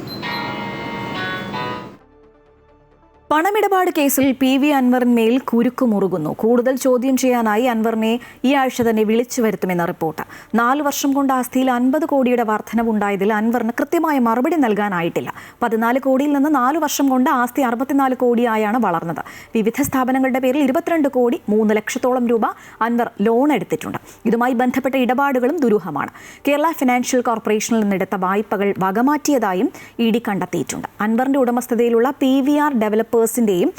പണമിടപാട് കേസിൽ PV അൻവറിന്മേൽ കുരുക്കുമുറുകുന്നു. കൂടുതൽ ചോദ്യം ചെയ്യാനായി അൻവറിനെ ഈ ആഴ്ച തന്നെ വിളിച്ചു വരുത്തുമെന്ന റിപ്പോർട്ട്. 4 വർഷം കൊണ്ട് ആസ്തിയിൽ 50 കോടിയുടെ വർധനവുണ്ടായതിൽ അൻവറിന് കൃത്യമായ മറുപടി നൽകാനായിട്ടില്ല. 14 കോടിയിൽ നിന്ന് 4 വർഷം കൊണ്ട് ആസ്തി 64 കോടിയായാണ് വളർന്നത്. വിവിധ സ്ഥാപനങ്ങളുടെ പേരിൽ 22 കോടി 3 ലക്ഷത്തോളം രൂപ അൻവർ ലോൺ എടുത്തിട്ടുണ്ട്. ഇതുമായി ബന്ധപ്പെട്ട ഇടപാടുകളും ദുരൂഹമാണ്. കേരള ഫിനാൻഷ്യൽ കോർപ്പറേഷനിൽ നിന്നെടുത്ത വായ്പകൾ വകമാറ്റിയതായും ED കണ്ടെത്തിയിട്ടുണ്ട്. അൻവറിന്റെ ഉടമസ്ഥതയിലുള്ള PVR ഡെവലപ്പേഴ്സിന്റെയും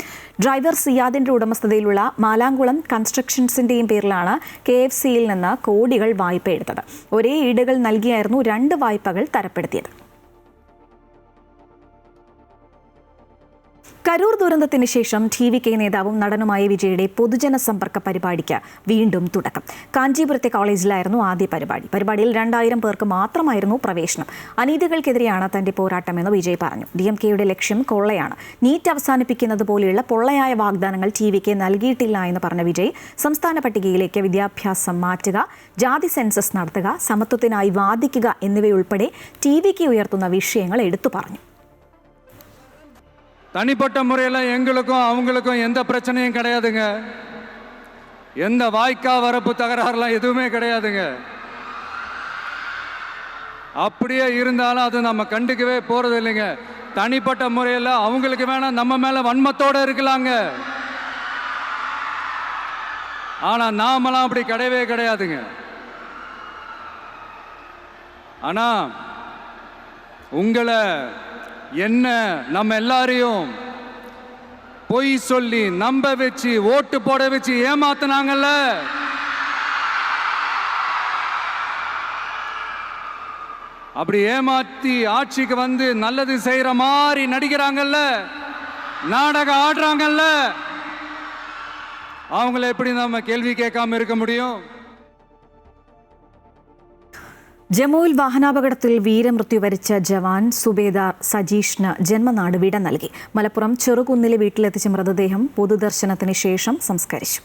ഡ്രൈവർ സിയാദിന്റെ ഉടമസ്ഥതയിലുള്ള മാലാങ്കുളം കൺസ്ട്രക്ഷൻസിന്റെയും പേരിലാണ് KFCയിൽ നിന്ന് കോടികൾ വായ്പ എടുത്തത്. ഒരേ ഈടുകൾ നൽകിയായിരുന്നു 2 വായ്പകൾ തരപ്പെടുത്തിയത്. കരൂർ ദുരന്തത്തിന് ശേഷം TVK നേതാവും നടനുമായ വിജയുടെ പൊതുജന സമ്പർക്ക പരിപാടിക്ക് വീണ്ടും തുടക്കം. കാഞ്ചീപുരത്തെ കോളേജിലായിരുന്നു ആദ്യ പരിപാടി. പരിപാടിയിൽ 2000 പേർക്ക് മാത്രമായിരുന്നു പ്രവേശനം. അനീതികൾക്കെതിരെയാണ് തന്റെ പോരാട്ടമെന്ന് വിജയ് പറഞ്ഞു. DMK-യുടെ ലക്ഷ്യം കൊള്ളയാണ്. നീറ്റ് അവസാനിപ്പിക്കുന്നത് പോലെയുള്ള പൊള്ളയായ വാഗ്ദാനങ്ങൾ TVK നൽകിയിട്ടില്ല എന്ന് പറഞ്ഞ വിജയ് സംസ്ഥാന പട്ടികയിലേക്ക് വിദ്യാഭ്യാസം മാറ്റുക, ജാതി സെൻസസ് നടത്തുക, സമത്വത്തിനായി വാദിക്കുക എന്നിവയുൾപ്പെടെ TVK ഉയർത്തുന്ന വിഷയങ്ങൾ എടുത്തു പറഞ്ഞു. தனிப்பட்ட முறையில் எங்களுக்கும் அவங்களுக்கும் எந்த பிரச்சனையும் கிடையாதுங்க. எந்த வாய்க்கா வரப்பு தகராறுலாம் எதுவுமே கிடையாதுங்க. அப்படியே இருந்தாலும் அது நம்ம கண்டுக்கவே போறது இல்லைங்க. தனிப்பட்ட முறையில் அவங்களுக்கு வேணா நம்ம மேல வன்மத்தோடு இருக்கலாங்க. ஆனா நாமெல்லாம் அப்படி கிடையவே கிடையாதுங்க. ஆனா உங்களை என்ன நம்ம எல்லாரையும் பொய் சொல்லி நம்ப வச்சு ஓட்டு போட வச்சு ஏமாத்தினாங்கல்ல, அப்படி ஏமாத்தி ஆட்சிக்கு வந்து நல்லது செய்யற மாதிரி நடிக்கிறாங்கல்ல, நாடகம் ஆடுறாங்கல்ல, அவங்கள எப்படி நம்ம கேள்வி கேட்காம இருக்க முடியும்? ജമ്മുവിൽ വാഹനാപകടത്തിൽ വീരമൃത്യു വരിച്ച ജവാൻ സുബേദാർ സജീഷിന് ജന്മനാട് വിട നൽകി. മലപ്പുറം ചെറുകുന്നിലെ വീട്ടിലെത്തിച്ച മൃതദേഹം പൊതുദർശനത്തിന് ശേഷം സംസ്കരിച്ചു.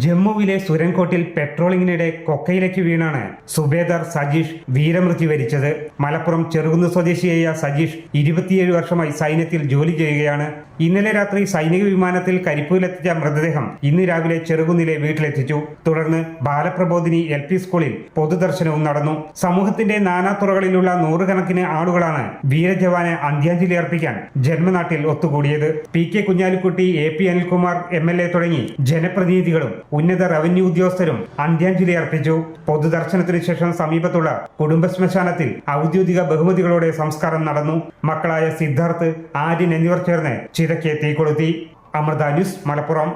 ജമ്മുവിലെ സുരൻകോട്ടിൽ പെട്രോളിങ്ങിനിടെ കൊക്കയിലേക്ക് വീണാണ് സുബേദാർ സജീഷ് വീരമൃത്യു വരിച്ചത്. മലപ്പുറം ചെറുകുന്ന് സ്വദേശിയായ സജീഷ് 27 വർഷമായി സൈന്യത്തിൽ ജോലി ചെയ്യുകയാണ്. ഇന്നലെ രാത്രി സൈനിക വിമാനത്തിൽ കരിപ്പൂരിലെത്തിച്ച മൃതദേഹം ഇന്ന് രാവിലെ ചെറുകുന്നിലെ വീട്ടിലെത്തിച്ചു. തുടർന്ന് ബാലപ്രബോധിനി LP സ്കൂളിൽ പൊതുദർശനവും നടന്നു. സമൂഹത്തിന്റെ നാനാതുറകളിലുള്ള നൂറുകണക്കിന് ആളുകളാണ് വീരജവാന് അന്ത്യാഞ്ജലി അർപ്പിക്കാൻ ജന്മനാട്ടിൽ ഒത്തുകൂടിയത്. PK Kunhalikutty, AP Anilkumar MLA തുടങ്ങി ജനപ്രതിനിധികളും ഉന്നത റവന്യൂ ഉദ്യോഗസ്ഥരും അന്ത്യാഞ്ജലി അർപ്പിച്ചു. പൊതുദർശനത്തിന് ശേഷം സമീപത്തുള്ള കുടുംബ ശ്മശാനത്തിൽ ഔദ്യോഗിക ബഹുമതികളോടെ സംസ്കാരം നടന്നു. മക്കളായ സിദ്ധാർത്ഥ്, ആര്യൻ എന്നിവർ ചേർന്ന് ചിതയ്ക്ക് തീ കൊളുത്തി. അമൃത ന്യൂസ്, മലപ്പുറം.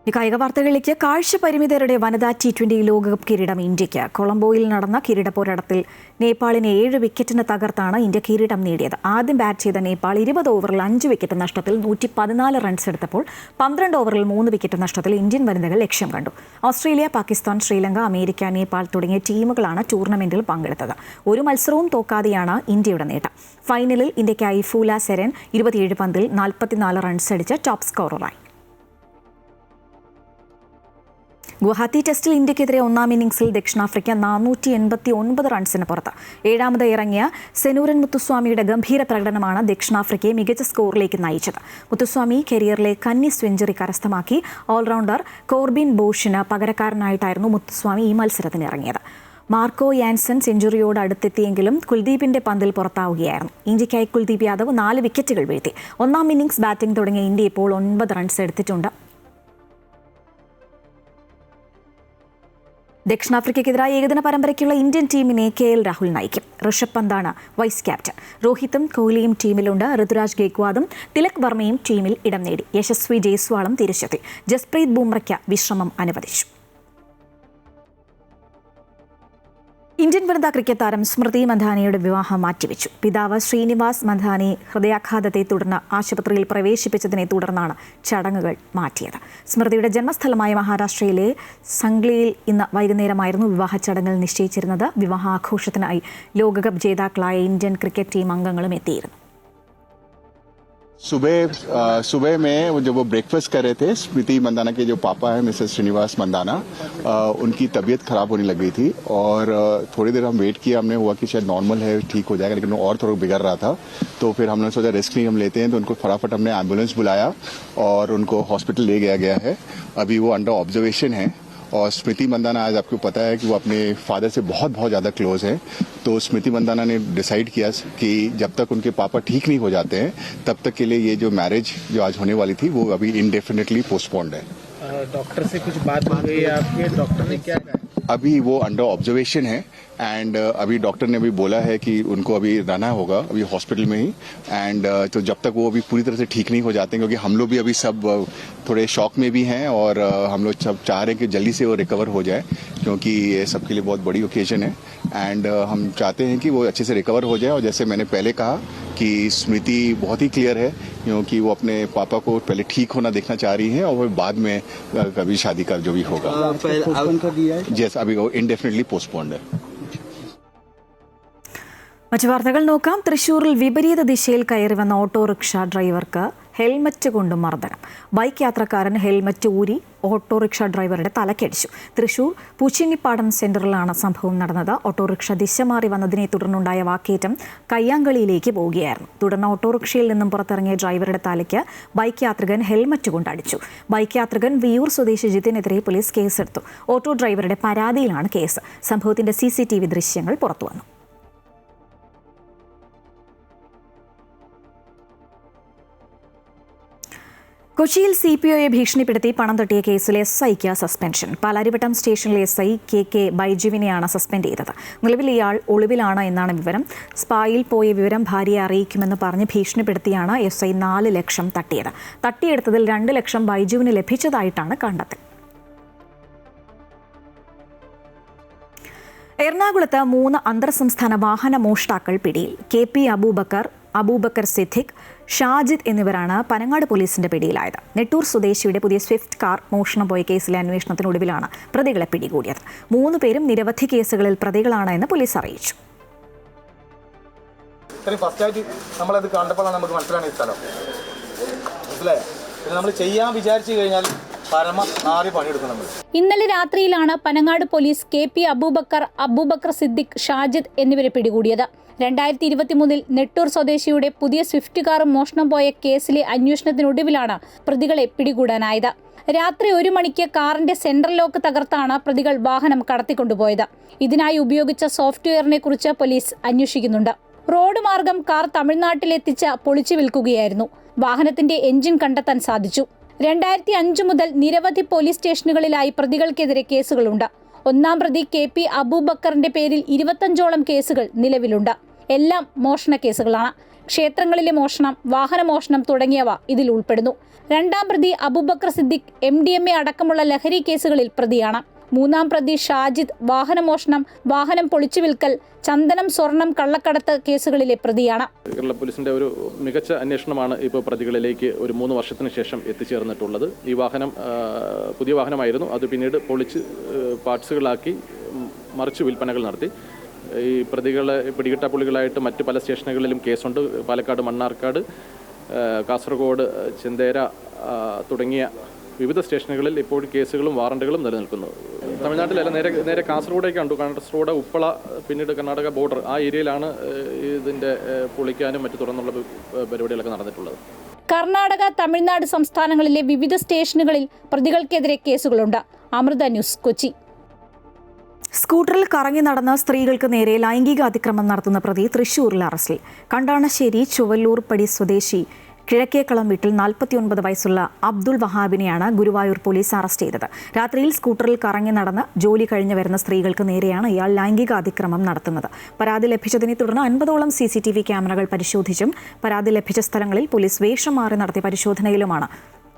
കായിക വാർത്തകളിലേക്ക്. കാഴ്ച പരിമിതരുടെ വനിതാ T20 ലോകകപ്പ് കിരീടം ഇന്ത്യയ്ക്ക്. കൊളംബോയിൽ നടന്ന കിരീട പോരാട്ടത്തിൽ നേപ്പാളിനെ 7 വിക്കറ്റിന് തകർത്താണ് ഇന്ത്യ കിരീടം നേടിയത്. ആദ്യം ബാറ്റ് ചെയ്ത നേപ്പാൾ 20 ഓവറിൽ 5 വിക്കറ്റ് നഷ്ടത്തിൽ 114 റൺസ് എടുത്തപ്പോൾ 12 ഓവറിൽ 3 വിക്കറ്റ് നഷ്ടത്തിൽ ഇന്ത്യൻ വനിതകൾ ലക്ഷ്യം കണ്ടു. ഓസ്ട്രേലിയ, പാകിസ്ഥാൻ, ശ്രീലങ്ക, അമേരിക്ക, നേപ്പാൾ തുടങ്ങിയ ടീമുകളാണ് ടൂർണമെന്റിൽ പങ്കെടുത്തത്. ഒരു മത്സരവും തോക്കാതെയാണ് ഇന്ത്യയുടെ നേട്ടം. ഫൈനലിൽ ഇന്ത്യയ്ക്കായി ഫൂല സെരൻ 27 പന്തിൽ 44 റൺസ് അടിച്ച് ടോപ്പ് സ്കോററായി. ഗുവാഹത്തി ടെസ്റ്റിൽ ഇന്ത്യക്കെതിരെ ഒന്നാം ഇന്നിംഗ്സിൽ ദക്ഷിണാഫ്രിക്ക 489 റൺസിന് പുറത്ത്. ഏഴാമത് ഇറങ്ങിയ സെനൂരൻ മുത്തുസ്വാമിയുടെ ഗംഭീര പ്രകടനമാണ് ദക്ഷിണാഫ്രിക്കയെ മികച്ച സ്കോറിലേക്ക് നയിച്ചത്. മുത്തുസ്വാമി കരിയറിലെ കന്നി സെഞ്ചുറി കരസ്ഥമാക്കി. ഓൾറൗണ്ടർ കോർബിൻ ബോഷിന് പകരക്കാരനായിട്ടായിരുന്നു മുത്തുസ്വാമി ഈ മത്സരത്തിന് ഇറങ്ങിയത്. മാർക്കോ യാൻസൺ സെഞ്ചുറിയോട് അടുത്തെത്തിയെങ്കിലും കുൽദീപിന്റെ പന്തിൽ പുറത്താവുകയായിരുന്നു. ഇന്ത്യയ്ക്കായി കുൽദീപ് യാദവ് 4 വിക്കറ്റുകൾ വീഴ്ത്തി. ഒന്നാം ഇന്നിംഗ്സ് ബാറ്റിംഗ് തുടങ്ങിയ ഇന്ത്യ ഇപ്പോൾ 9 റൺസ് എടുത്തിട്ടുണ്ട്. ദക്ഷിണാഫ്രിക്കയ്ക്കെതിരായ ഏകദിന പരമ്പരയ്ക്കുള്ള ഇന്ത്യൻ ടീമിനെ KL രാഹുൽ നയിക്കും. ഋഷഭ് പന്താണ് വൈസ് ക്യാപ്റ്റൻ. രോഹിത്തും കോഹ്ലിയും ടീമിലുണ്ട്. ഋതുരാജ് ഗേക്വാദും തിലക് വർമ്മയും ടീമിൽ ഇടം നേടി. യശസ്വി ജയ്സ്വാളും തിരിച്ചെത്തി. ജസ്പ്രീത് ബുംറയ്ക്ക് വിശ്രമം അനുവദിച്ചു. ഇന്ത്യൻ വനിതാ ക്രിക്കറ്റ് താരം സ്മൃതി മന്ധാനയുടെ വിവാഹം മാറ്റിവെച്ചു. പിതാവ് ശ്രീനിവാസ് മന്ധാനി ഹൃദയാഘാതത്തെ തുടർന്ന് ആശുപത്രിയിൽ പ്രവേശിപ്പിച്ചതിനെ തുടർന്നാണ് ചടങ്ങുകൾ മാറ്റിയത്. സ്മൃതിയുടെ ജന്മസ്ഥലമായ മഹാരാഷ്ട്രയിലെ സംഗ്ലിയിൽ ഇന്ന് വൈകുന്നേരമായിരുന്നു വിവാഹ ചടങ്ങുകൾ നിശ്ചയിച്ചിരുന്നത്. വിവാഹാഘോഷത്തിനായി ലോകകപ്പ് ജേതാക്കളായ ഇന്ത്യൻ ക്രിക്കറ്റ് ടീം അംഗങ്ങളും എത്തിയിരുന്നു. सुबह में जब वो ब्रेकफास्ट कर रहे थे, स्मृति मंदाना के जो पापा है मिसेस श्रीनिवास मंदाना, उनकी तबीयत खराब होने लग गई थी और थोड़ी देर हम वेट किया. हमने हुआ कि शायद नॉर्मल है, ठीक हो जाएगा, लेकिन और थोड़ा बिगड़ रहा था. तो फिर हमने सोचा रिस्क नहीं हम लेते हैं, तो उनको फटाफट हमने एम्बुलेंस बुलाया और उनको हॉस्पिटल ले गया है. अभी वो अंडर ऑब्जर्वेशन है. और स्मृति मंदाना, आज आपको पता है कि वो अपने फादर से बहुत ज़्यादा क्लोज हैं. तो स्मृति मंदाना ने डिसाइड किया कि जब तक उनके पापा ठीक नहीं हो जाते हैं तब तक के लिए ये जो मैरिज जो आज होने वाली थी वो अभी इंडेफिनेटली पोस्टपोन्ड है. डॉक्टर से कुछ बात हो गई है आपके? डॉक्टर ने क्या कहा? अभी वो अंडर ऑब्जर्वेशन है एंड अभी डॉक्टर ने भी बोला है कि उनको अभी रहना होगा अभी हॉस्पिटल में ही. एंड तो जब तक वो अभी पूरी तरह से ठीक नहीं हो जाते हैं, क्योंकि हम लोग भी अभी सब थोड़े शॉक में भी हैं और हम लोग सब चाह रहे हैं कि जल्दी से वो रिकवर हो जाए, क्योंकि ये सबके लिए बहुत बड़ी ओकेजन है. एंड हम चाहते हैं कि वो अच्छे से रिकवर हो जाए. और जैसे मैंने पहले कहा कि स्मृति बहुत ही क्लियर है, क्योंकि वो अपने पापा को पहले ठीक होना देखना चाह रही हैं और फिर बाद में कभी शादी का जो भी होगा. जैसे अभी वो इंडेफिनेटली पोस्टपोन्ड है. മറ്റു വാർത്തകൾ നോക്കാം. തൃശൂരിൽ വിപരീത ദിശയിൽ കയറി വന്ന ഓട്ടോറിക്ഷ ഡ്രൈവർക്ക് ഹെൽമറ്റ് കൊണ്ട് മർദ്ദനം. ബൈക്ക് യാത്രക്കാരൻ ഹെൽമറ്റ് ഊരി ഓട്ടോറിക്ഷ ഡ്രൈവറുടെ തലക്കടിച്ചു. തൃശൂർ പൂച്ചിങ്ങിപ്പാടം സെന്ററിലാണ് സംഭവം നടന്നത്. ഓട്ടോറിക്ഷ ദിശ മാറി വന്നതിനെ തുടർന്നുണ്ടായ വാക്കേറ്റം കയ്യാങ്കളിയിലേക്ക് പോവുകയായിരുന്നു. തുടർന്ന് ഓട്ടോറിക്ഷയിൽ നിന്നും പുറത്തിറങ്ങിയ ഡ്രൈവറുടെ തലയ്ക്ക് ബൈക്ക് യാത്രികൻ ഹെൽമറ്റ് കൊണ്ടടിച്ചു. ബൈക്ക് യാത്രികൻ വിയൂർ സ്വദേശി ജിതിനെതിരെ പോലീസ് കേസെടുത്തു. ഓട്ടോ ഡ്രൈവറുടെ പരാതിയിലാണ് കേസ്. സംഭവത്തിന്റെ CCTV ദൃശ്യങ്ങൾ പുറത്തുവന്നു. കൊച്ചിയിൽ CPOയെ ഭീഷണിപ്പെടുത്തി പണം തട്ടിയ കേസിലെ SIക്ക് സസ്പെൻഷൻ. പാലാരിവട്ടം സ്റ്റേഷനിലെ SI KK ബൈജുവിനെയാണ് സസ്പെൻഡ് ചെയ്തത്. നിലവിൽ ഇയാൾ ഒളിവിലാണ് എന്നാണ് വിവരം. സ്പായിൽ പോയ വിവരം ഭാര്യയെ അറിയിക്കുമെന്ന് പറഞ്ഞ് ഭീഷണിപ്പെടുത്തിയാണ് SI 4 ലക്ഷം തട്ടിയത്. തട്ടിയെടുത്തതിൽ 2 ലക്ഷം ബൈജുവിന് ലഭിച്ചതായിട്ടാണ് കണ്ടെത്തൽ. എറണാകുളത്ത് 3 അന്തർ സംസ്ഥാന വാഹന മോഷ്ടാക്കൾ പിടിയിൽ. KP അബൂബക്കർ സിദ്ദിഖ്, ഷാജിദ് എന്നിവരാണ് പനങ്ങാട് പോലീസിന്റെ പിടിയിലായത്. നെട്ടൂർ സ്വദേശിയുടെ പുതിയ സ്വിഫ്റ്റ് കാർ മോഷണം പോയ കേസിലെ അന്വേഷണത്തിനൊടുവിലാണ് പ്രതികളെ പിടികൂടിയത്. 3 പേരും നിരവധി കേസുകളിൽ പ്രതികളാണ് എന്ന് പോലീസ് അറിയിച്ചു. ഫസ്റ്റായിട്ട് നമ്മളത് കണ്ടപ്പോഴാണ് നമുക്ക് മനസ്സിലാണ് ഈ സ്ഥലം മനസ്സിലായോ. നമ്മൾ ചെയ്യാൻ വിചാരിച്ചു കഴിഞ്ഞാൽ ഇന്നലെ രാത്രിയിലാണ് പനങ്ങാട് പോലീസ് KP അബൂബക്കർ സിദ്ദിഖ്, ഷാജിദ് എന്നിവരെ പിടികൂടിയത്. 2023 നെട്ടൂർ സ്വദേശിയുടെ പുതിയ സ്വിഫ്റ്റ് കാറും മോഷണം പോയ കേസിലെ അന്വേഷണത്തിനൊടുവിലാണ് പ്രതികളെ പിടികൂടാനായത്. രാത്രി 1 മണിക്ക് കാറിന്റെ സെൻട്രൽ ലോക്ക് തകർത്താണ് പ്രതികൾ വാഹനം കടത്തിക്കൊണ്ടുപോയത്. ഇതിനായി ഉപയോഗിച്ച സോഫ്റ്റ്വെയറിനെ കുറിച്ച് പോലീസ് അന്വേഷിക്കുന്നുണ്ട്. റോഡ് മാർഗം കാർ തമിഴ്നാട്ടിലെത്തിച്ച് പൊളിച്ചു വിൽക്കുകയായിരുന്നു. വാഹനത്തിന്റെ എഞ്ചിൻ കണ്ടെത്താൻ സാധിച്ചു. 2005 മുതൽ നിരവധി പോലീസ് സ്റ്റേഷനുകളിലായി പ്രതികൾക്കെതിരെ കേസുകളുണ്ട്. 1-ാം പ്രതി KP അബൂബക്കറിന്റെ പേരിൽ 25ഓളം കേസുകൾ നിലവിലുണ്ട്. എല്ലാം മോഷണ കേസുകളാണ്. ക്ഷേത്രങ്ങളിലെ മോഷണം, വാഹനമോഷണം തുടങ്ങിയവ ഇതിൽ ഉൾപ്പെടുന്നു. 2-ാം പ്രതി അബൂബക്കർ സിദ്ദിഖ് MDMA അടക്കമുള്ള ലഹരി കേസുകളിൽ പ്രതിയാണ്. 3-ാം പ്രതി ഷാജിദ് വാഹനമോഷണം, വാഹനം പൊളിച്ചുവിൽക്കൽ, ചന്ദനം, സ്വർണം, കള്ളക്കടത്ത് കേസുകളിലെ പ്രതിയാണ്. കേരള പോലീസിന്റെ ഒരു മികച്ച അന്വേഷണമാണ് ഇപ്പോൾ പ്രതികളിലേക്ക് ഒരു 3 വർഷത്തിന് ശേഷം എത്തിച്ചേർന്നിട്ടുള്ളത്. ഈ വാഹനം പുതിയ വാഹനമായിരുന്നു. അത് പിന്നീട് പൊളിച്ച് പാർട്സുകളാക്കി മറിച്ച് വിൽപ്പനകൾ നടത്തി. ഈ പ്രതികളെ പിടികിട്ടാപ്പുള്ളികളായിട്ട് മറ്റ് പല സ്റ്റേഷനുകളിലും കേസുണ്ട്. പാലക്കാട്, മണ്ണാർക്കാട്, കാസർഗോഡ്, ചെന്തേര തുടങ്ങിയ വിവിധ സ്റ്റേഷനുകളിൽ ഇപ്പോൾ കേസുകളും വാറണ്ടുകളും നിലനിൽക്കുന്നു. തമിഴ്നാട്ടിലല്ല, നേരെ കാസർഗോഡേക്ക് കണ്ടു. കാസർഗോഡ്, ഉപ്പള, പിന്നീട് കർണാടക ബോർഡർ, ആ ഏരിയയിലാണ് ഇതിൻ്റെ പൊളിക്കാനും മറ്റു തുടർന്നുള്ള പരിപാടികളൊക്കെ നടന്നിട്ടുള്ളത്. കർണാടക, തമിഴ്നാട് സംസ്ഥാനങ്ങളിലെ വിവിധ സ്റ്റേഷനുകളിൽ പ്രതികൾക്കെതിരെ കേസുകളുണ്ട്. അമൃത ന്യൂസ്, കൊച്ചി. സ്കൂട്ടറിൽ കറങ്ങി നടന്ന സ്ത്രീകൾക്ക് നേരെ ലൈംഗിക അതിക്രമം നടത്തുന്ന പ്രതി തൃശൂരിൽ അറസ്റ്റിൽ. കണ്ടാണശ്ശേരി ചുവല്ലൂർ പടി സ്വദേശി കിഴക്കേക്കളം വീട്ടിൽ 49 വയസ്സുള്ള അബ്ദുൾ വഹാബിനെയാണ് ഗുരുവായൂർ പോലീസ് അറസ്റ്റ് ചെയ്തത്. രാത്രിയിൽ സ്കൂട്ടറിൽ കറങ്ങി നടന്ന് ജോലി കഴിഞ്ഞു വരുന്ന സ്ത്രീകൾക്ക് നേരെയാണ് ഇയാൾ ലൈംഗിക അതിക്രമം നടത്തുന്നത്. പരാതി ലഭിച്ചതിനെ തുടർന്ന് 50ഓളം CCTV ക്യാമറകൾ പരിശോധിച്ചും പരാതി ലഭിച്ച സ്ഥലങ്ങളിൽ പോലീസ് വേഷം മാറി നടത്തിയ പരിശോധനയിലുമാണ്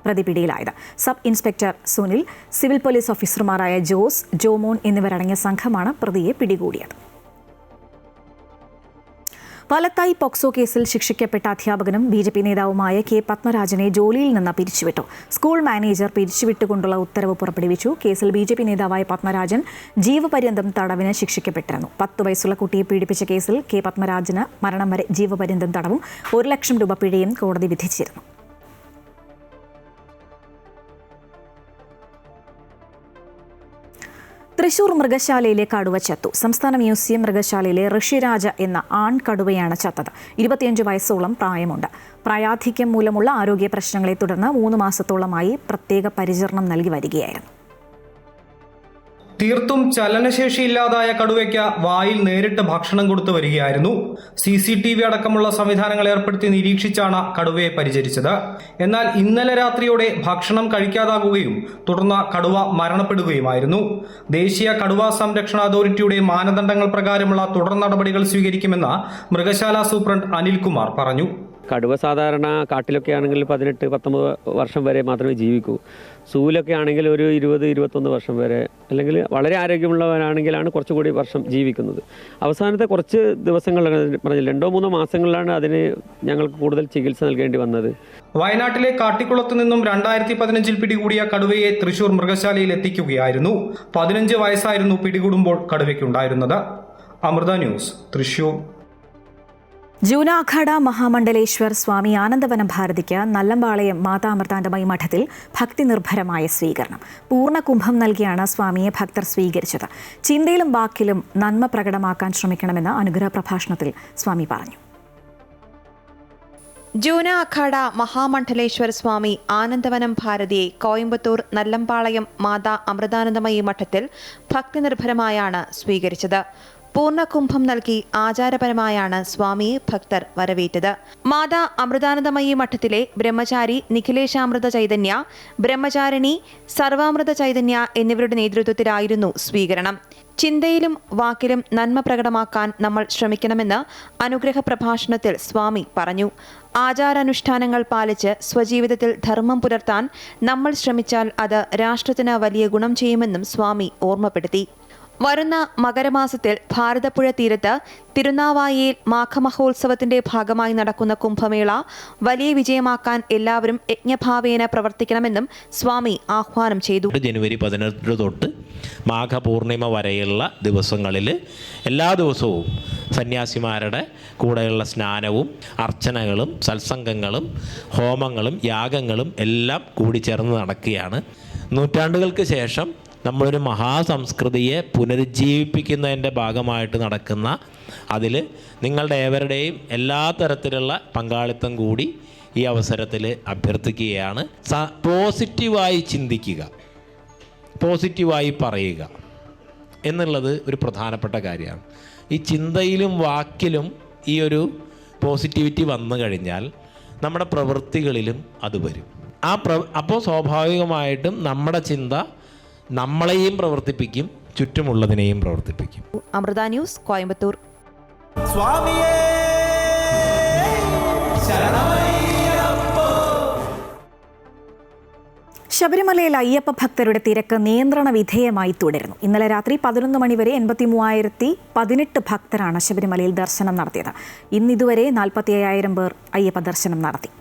പ്രതി പിടിയിലായത്. Sub inspector Sunil, civil police ഓഫീസർമാരായ ജോസ്, ജോമോൻ എന്നിവരടങ്ങിയ സംഘമാണ് പ്രതിയെ പിടികൂടിയത്. പാലത്തായി പോക്സോ കേസിൽ ശിക്ഷിക്കപ്പെട്ട അധ്യാപകനും BJP നേതാവുമായ K. പത്മരാജനെ ജോലിയിൽ നിന്ന് പിരിച്ചുവിട്ടു. സ്കൂൾ മാനേജർ പിരിച്ചുവിട്ടുകൊണ്ടുള്ള ഉത്തരവ് പുറപ്പെടുവിച്ചു. കേസിൽ BJP നേതാവായ പത്മരാജൻ ജീവപര്യന്തം തടവിന് ശിക്ഷിക്കപ്പെട്ടിരുന്നു. 10 വയസ്സുള്ള കുട്ടിയെ പീഡിപ്പിച്ച കേസിൽ K. പത്മരാജന് മരണം വരെ ജീവപര്യന്തം തടവും 1 ലക്ഷം രൂപ പിഴയും കോടതി വിധിച്ചിരുന്നു. തൃശൂർ മൃഗശാലയിലെ കടുവ ചത്തു. സംസ്ഥാന മ്യൂസിയം മൃഗശാലയിലെ ഋഷിരാജ എന്ന ആൺകടുവയാണ് ചത്തത്. 25 വയസ്സോളം പ്രായമുണ്ട്. പ്രായാധിക്യം മൂലമുള്ള ആരോഗ്യ പ്രശ്നങ്ങളെ തുടർന്ന് 3 മാസത്തോളമായി പ്രത്യേക പരിചരണം നൽകി വരികയായിരുന്നു. തീർത്തും ചലനശേഷിയില്ലാതായ കടുവയ്ക്ക് വായിൽ നേരിട്ട് ഭക്ഷണം കൊടുത്തു വരികയായിരുന്നു. CCTV അടക്കമുള്ള സംവിധാനങ്ങൾ ഏർപ്പെടുത്തി നിരീക്ഷിച്ചാണ് കടുവയെ പരിചരിച്ചത്. എന്നാൽ ഇന്നലെ രാത്രിയോടെ ഭക്ഷണം കഴിക്കാതാകുകയും തുടർന്ന് കടുവ മരണപ്പെടുകയുമായിരുന്നു. ദേശീയ കടുവ സംരക്ഷണ അതോറിറ്റിയുടെ മാനദണ്ഡങ്ങൾ പ്രകാരമുള്ള തുടർ നടപടികൾ സ്വീകരിക്കുമെന്ന് മൃഗശാല സൂപ്രണ്ട് അനിൽകുമാർ പറഞ്ഞു. കടുവ സാധാരണ കാട്ടിലൊക്കെ ആണെങ്കിൽ 18-19 വർഷം വരെ മാത്രമേ ജീവിക്കൂ. സൂലൊക്കെ ആണെങ്കിൽ ഒരു 20-21 വർഷം വരെ, അല്ലെങ്കിൽ വളരെ ആരോഗ്യമുള്ളവരാണെങ്കിലാണ് കുറച്ചുകൂടി വർഷം ജീവിക്കുന്നത്. അവസാനത്തെ കുറച്ച് ദിവസങ്ങൾ പറഞ്ഞില്ല, 2-3 മാസങ്ങളിലാണ് അതിന് ഞങ്ങൾക്ക് കൂടുതൽ ചികിത്സ നൽകേണ്ടി വന്നത്. വയനാട്ടിലെ കാട്ടിക്കുളത്ത് നിന്നും 2015 പിടികൂടിയ കടുവയെ തൃശൂർ മൃഗശാലയിൽ എത്തിക്കുകയായിരുന്നു. 15 വയസ്സായിരുന്നു പിടികൂടുമ്പോൾ കടുവയ്ക്കുണ്ടായിരുന്നത്. അമൃത ന്യൂസ്, തൃശൂർ. ജൂനാഖാഡ മഹാമണ്ഡലേശ്വർ സ്വാമി ആനന്ദവനം ഭാരതിക്ക് നല്ലമ്പാളയം മാതാ അമൃതാനന്ദമയി മഠത്തിൽ ഭക്തി നിർഭരമായ സ്വീകരണം. പൂർണ്ണ കുംഭം നൽകിയാണ് സ്വാമിയെ ഭക്തർ സ്വീകരിച്ചത്. ചിന്തയിലും വാക്കിലും നന്മ പ്രകടമാക്കാൻ ശ്രമിക്കണമെന്ന് അനുഗ്രഹ പ്രഭാഷണത്തിൽ സ്വാമി പറഞ്ഞു. ജൂന അഖാഡ മഹാമണ്ഡലേശ്വര സ്വാമി ആനന്ദവനം ഭാരതിയെ കോയമ്പത്തൂർ നല്ലമ്പാളയം മാതാ അമൃതാനന്ദമയി മഠത്തിൽ ഭക്തി നിർഭരമായാണ് സ്വീകരിച്ചത്. പൂർണ്ണകുംഭം നൽകി ആചാരപരമായാണ് സ്വാമിയെ ഭക്തർ വരവേറ്റത്. മാതാ അമൃതാനന്ദമയി മഠത്തിലെ ബ്രഹ്മചാരി നിഖിലേശാമൃത ചൈതന്യ, ബ്രഹ്മചാരിണി സർവാമൃത ചൈതന്യ എന്നിവരുടെ നേതൃത്വത്തിലായിരുന്നു സ്വീകരണം. ചിന്തയിലും വാക്കിലും നന്മ പ്രകടമാക്കാൻ നമ്മൾ ശ്രമിക്കണമെന്ന് അനുഗ്രഹ പ്രഭാഷണത്തിൽ സ്വാമി പറഞ്ഞു. ആചാരാനുഷ്ഠാനങ്ങൾ പാലിച്ച് സ്വജീവിതത്തിൽ ധർമ്മം പുലർത്താൻ നമ്മൾ ശ്രമിച്ചാൽ അത് രാഷ്ട്രത്തിന് വലിയ ഗുണം ചെയ്യുമെന്നും സ്വാമി ഓർമ്മപ്പെടുത്തി. വരുന്ന മകരമാസത്തിൽ ഭാരതപ്പുഴ തീരത്ത് തിരുനാവായയിൽ മാഘമഹോത്സവത്തിന്റെ ഭാഗമായി നടക്കുന്ന കുംഭമേള വലിയ വിജയമാക്കാൻ എല്ലാവരും യജ്ഞഭാവേന പ്രവർത്തിക്കണമെന്നും സ്വാമി ആഹ്വാനം ചെയ്തു. ജനുവരി 18 തൊട്ട് മാഘപൂർണിമ വരെയുള്ള ദിവസങ്ങളിൽ എല്ലാ ദിവസവും സന്യാസിമാരുടെ കൂടെയുള്ള സ്നാനവും അർച്ചനകളും സത്സംഗങ്ങളും ഹോമങ്ങളും യാഗങ്ങളും എല്ലാം കൂടിച്ചേർന്ന് നടക്കുകയാണ്. നൂറ്റാണ്ടുകൾക്ക് ശേഷം നമ്മളൊരു മഹാസംസ്കൃതിയെ പുനരുജ്ജീവിപ്പിക്കുന്നതിൻ്റെ ഭാഗമായിട്ട് നടക്കുന്ന അതിൽ നിങ്ങളുടെ ഏവരുടെയും എല്ലാ തരത്തിലുള്ള പങ്കാളിത്തം കൂടി ഈ അവസരത്തിൽ അഭ്യർത്ഥിക്കുകയാണ്. പോസിറ്റീവായി ചിന്തിക്കുക, പോസിറ്റീവായി പറയുക എന്നുള്ളത് ഒരു പ്രധാനപ്പെട്ട കാര്യമാണ്. ഈ ചിന്തയിലും വാക്കിലും ഈ ഒരു പോസിറ്റിവിറ്റി വന്നു കഴിഞ്ഞാൽ നമ്മുടെ പ്രവൃത്തികളിലും അത് വരും. അപ്പോൾ സ്വാഭാവികമായിട്ടും നമ്മുടെ ചിന്ത നമ്മളെയും പ്രവർത്തിപ്പിക്കും, ചുറ്റുമുള്ളതിനെയും പ്രവർത്തിപ്പിക്കും. അമൃത ന്യൂസ്, കോയമ്പത്തൂർ. ശബരിമലയിൽ അയ്യപ്പ ഭക്തരുടെ തിരക്ക് നിയന്ത്രണ വിധേയമായി തുടരുന്നു. ഇന്നലെ രാത്രി 11 മണി വരെ 83,018 ഭക്തരാണ് ശബരിമലയിൽ ദർശനം നടത്തിയത്. ഇന്നിതുവരെ 45,000 പേർ അയ്യപ്പ ദർശനം നടത്തി.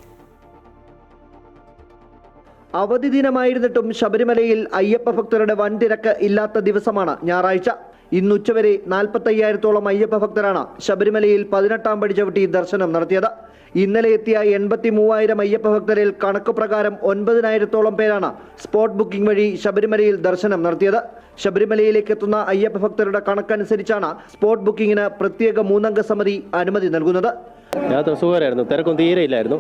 അവധി ദിനമായിരുന്നിട്ടും ശബരിമലയിൽ അയ്യപ്പ ഭക്തരുടെ വൻ തിരക്ക് ഇല്ലാത്ത ദിവസമാണ് ഞായറാഴ്ച. ഇന്ന് ഉച്ചവരെ 45,000-ഓളം അയ്യപ്പ ഭക്തരാണ് ശബരിമലയിൽ 18-ാം പടി ചവിട്ടി ദർശനം നടത്തിയത്. ഇന്നലെ എത്തിയ 83,000 അയ്യപ്പ ഭക്തരിൽ കണക്ക് പ്രകാരം 9,000-ഓളം പേരാണ് സ്പോട്ട് ബുക്കിംഗ് വഴി ശബരിമലയിൽ ദർശനം നടത്തിയത്. ശബരിമലയിലേക്ക് എത്തുന്ന അയ്യപ്പ ഭക്തരുടെ കണക്കനുസരിച്ചാണ് സ്പോട്ട് ബുക്കിംഗിന് പ്രത്യേക 3-അംഗ സമിതി അനുമതി നൽകുന്നത്. യാത്ര സുഖമായിരുന്നു, തിരക്കൊന്നും തീരെയില്ലായിരുന്നു.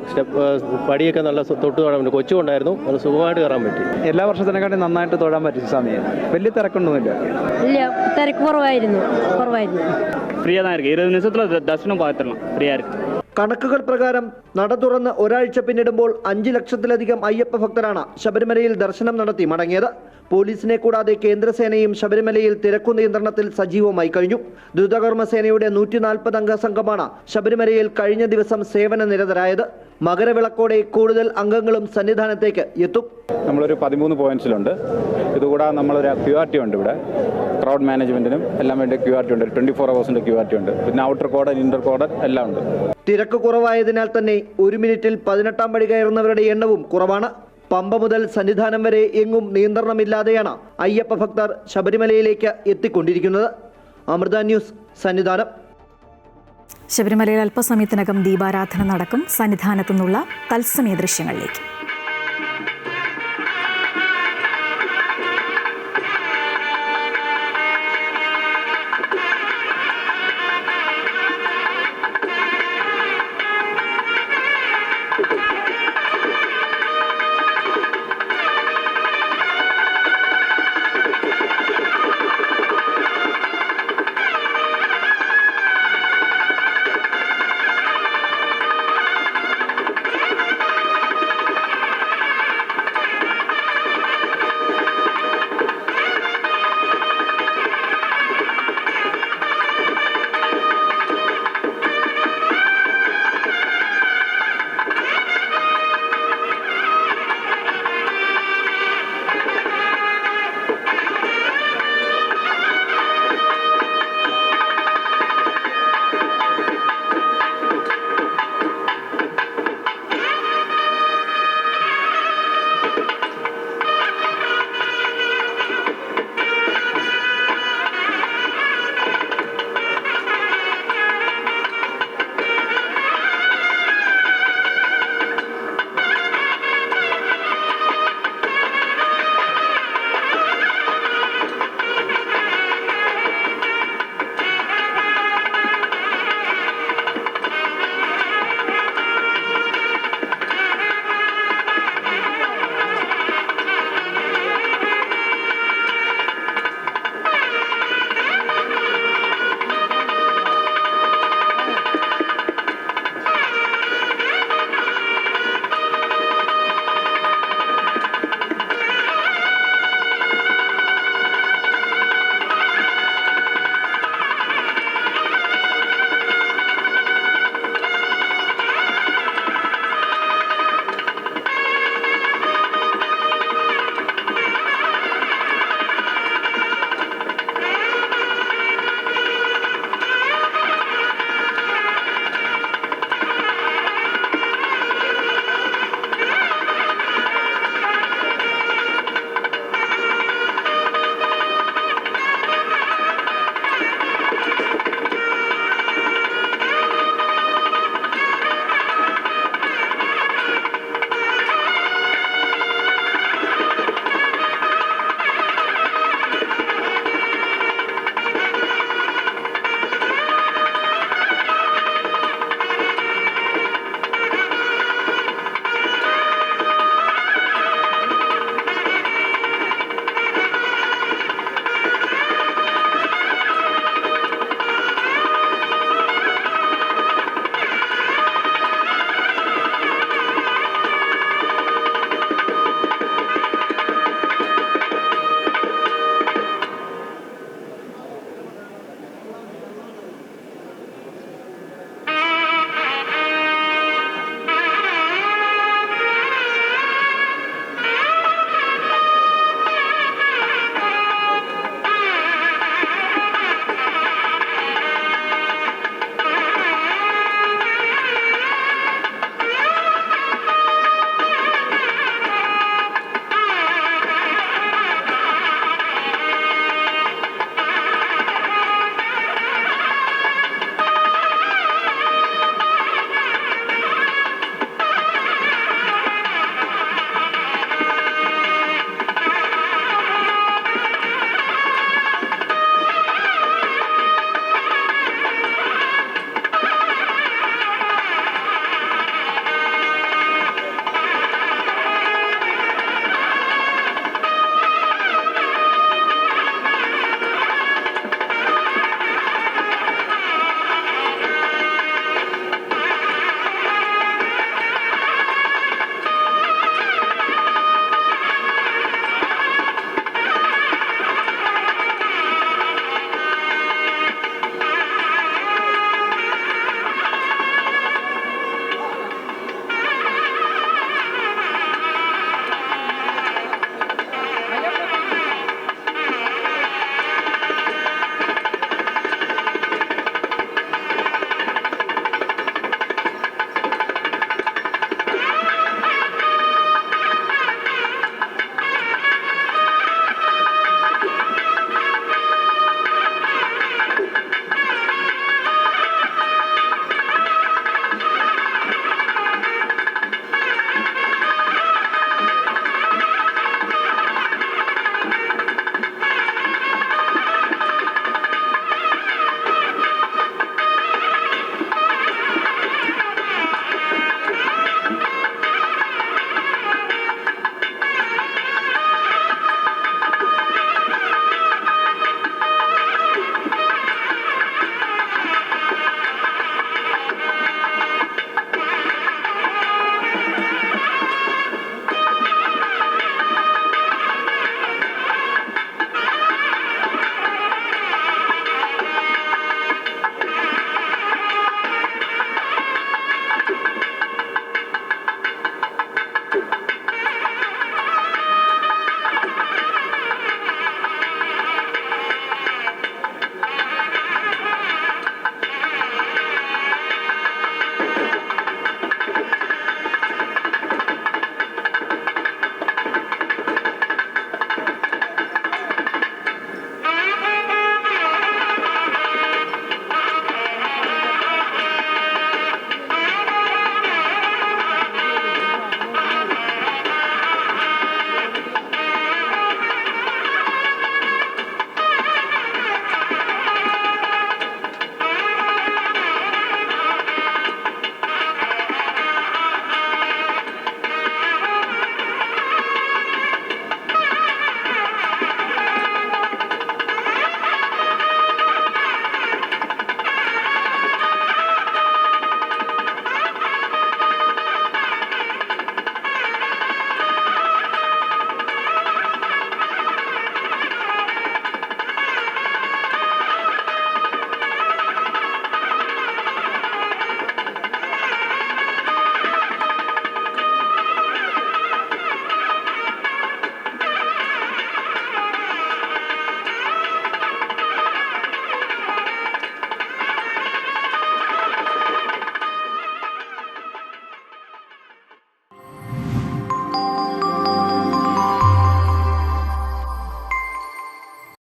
പടിയൊക്കെ നല്ല തൊട്ട് തൊഴാൻ കൊച്ചു കൊണ്ടായിരുന്നു, അത് സുഖമായിട്ട് കയറാൻ പറ്റി. എല്ലാ വർഷത്തിനെക്കാട്ടി നന്നായിട്ട് തൊഴാൻ പറ്റും സ്വാമിയെ. വലിയ തിരക്കൊന്നുമില്ല. ഇല്ല, തിരക്ക് കുറവായിരുന്നു. ഫ്രീ ആയിരിക്കും. 20 നിമിഷത്തിൽ ദർശനം പാത്രണം ഫ്രീ ആയിരിക്കും. കണക്കുകൾ പ്രകാരം നട തുറന്ന് ഒരാഴ്ച പിന്നിടുമ്പോൾ 5 ലക്ഷത്തിലധികം അയ്യപ്പ ഭക്തരാണ് ശബരിമലയിൽ ദർശനം നടത്തി മടങ്ങിയത്. പോലീസിനെ കൂടാതെ കേന്ദ്രസേനയും ശബരിമലയിൽ തിരക്കു നിയന്ത്രണത്തിൽ സജീവമായി കഴിഞ്ഞു. ദ്രുതകർമ്മസേനയുടെ 140 അംഗ സംഘമാണ് ശബരിമലയിൽ കഴിഞ്ഞ ദിവസം സേവന നിരതരായത്. മകരവിളക്കോടെ കൂടുതൽ അംഗങ്ങളും സന്നിധാനത്തേക്ക് എത്തും. നമ്മളൊരു 13 പോയിന്റ്സിലുണ്ട്. ഇതുകൂടാതെ നമ്മളൊരു QRT ഉണ്ട്. ഇവിടെ ക്രൗഡ് മാനേജ്മെന്റിനും എല്ലാം വേണ്ടി QRT ഉണ്ട്. 24 hours QRT ഉണ്ട്. പിന്നെ ഔട്ടർ കോർഡർ, ഇന്റർ കോർഡർ എല്ലാം ഉണ്ട്. തിരക്ക് കുറവായതിനാൽ തന്നെ 1 മിനിറ്റിൽ 18-ാം പടി കയറുന്നവരുടെ എണ്ണവും കുറവാണ്. പമ്പ മുതൽ സന്നിധാനം വരെ എങ്ങും നിയന്ത്രണമില്ലാതെയാണ് അയ്യപ്പ ഭക്തർ ശബരിമലയിലേക്ക് എത്തിക്കൊണ്ടിരിക്കുന്നത്. അമൃത ന്യൂസ്, സന്നിധാനം. ശബരിമലയിൽ അല്പസമയത്തിനകം ദീപാരാധന നടക്കും. സന്നിധാനത്തു നിന്നുള്ള തത്സമയ ദൃശ്യങ്ങളിലേക്ക്.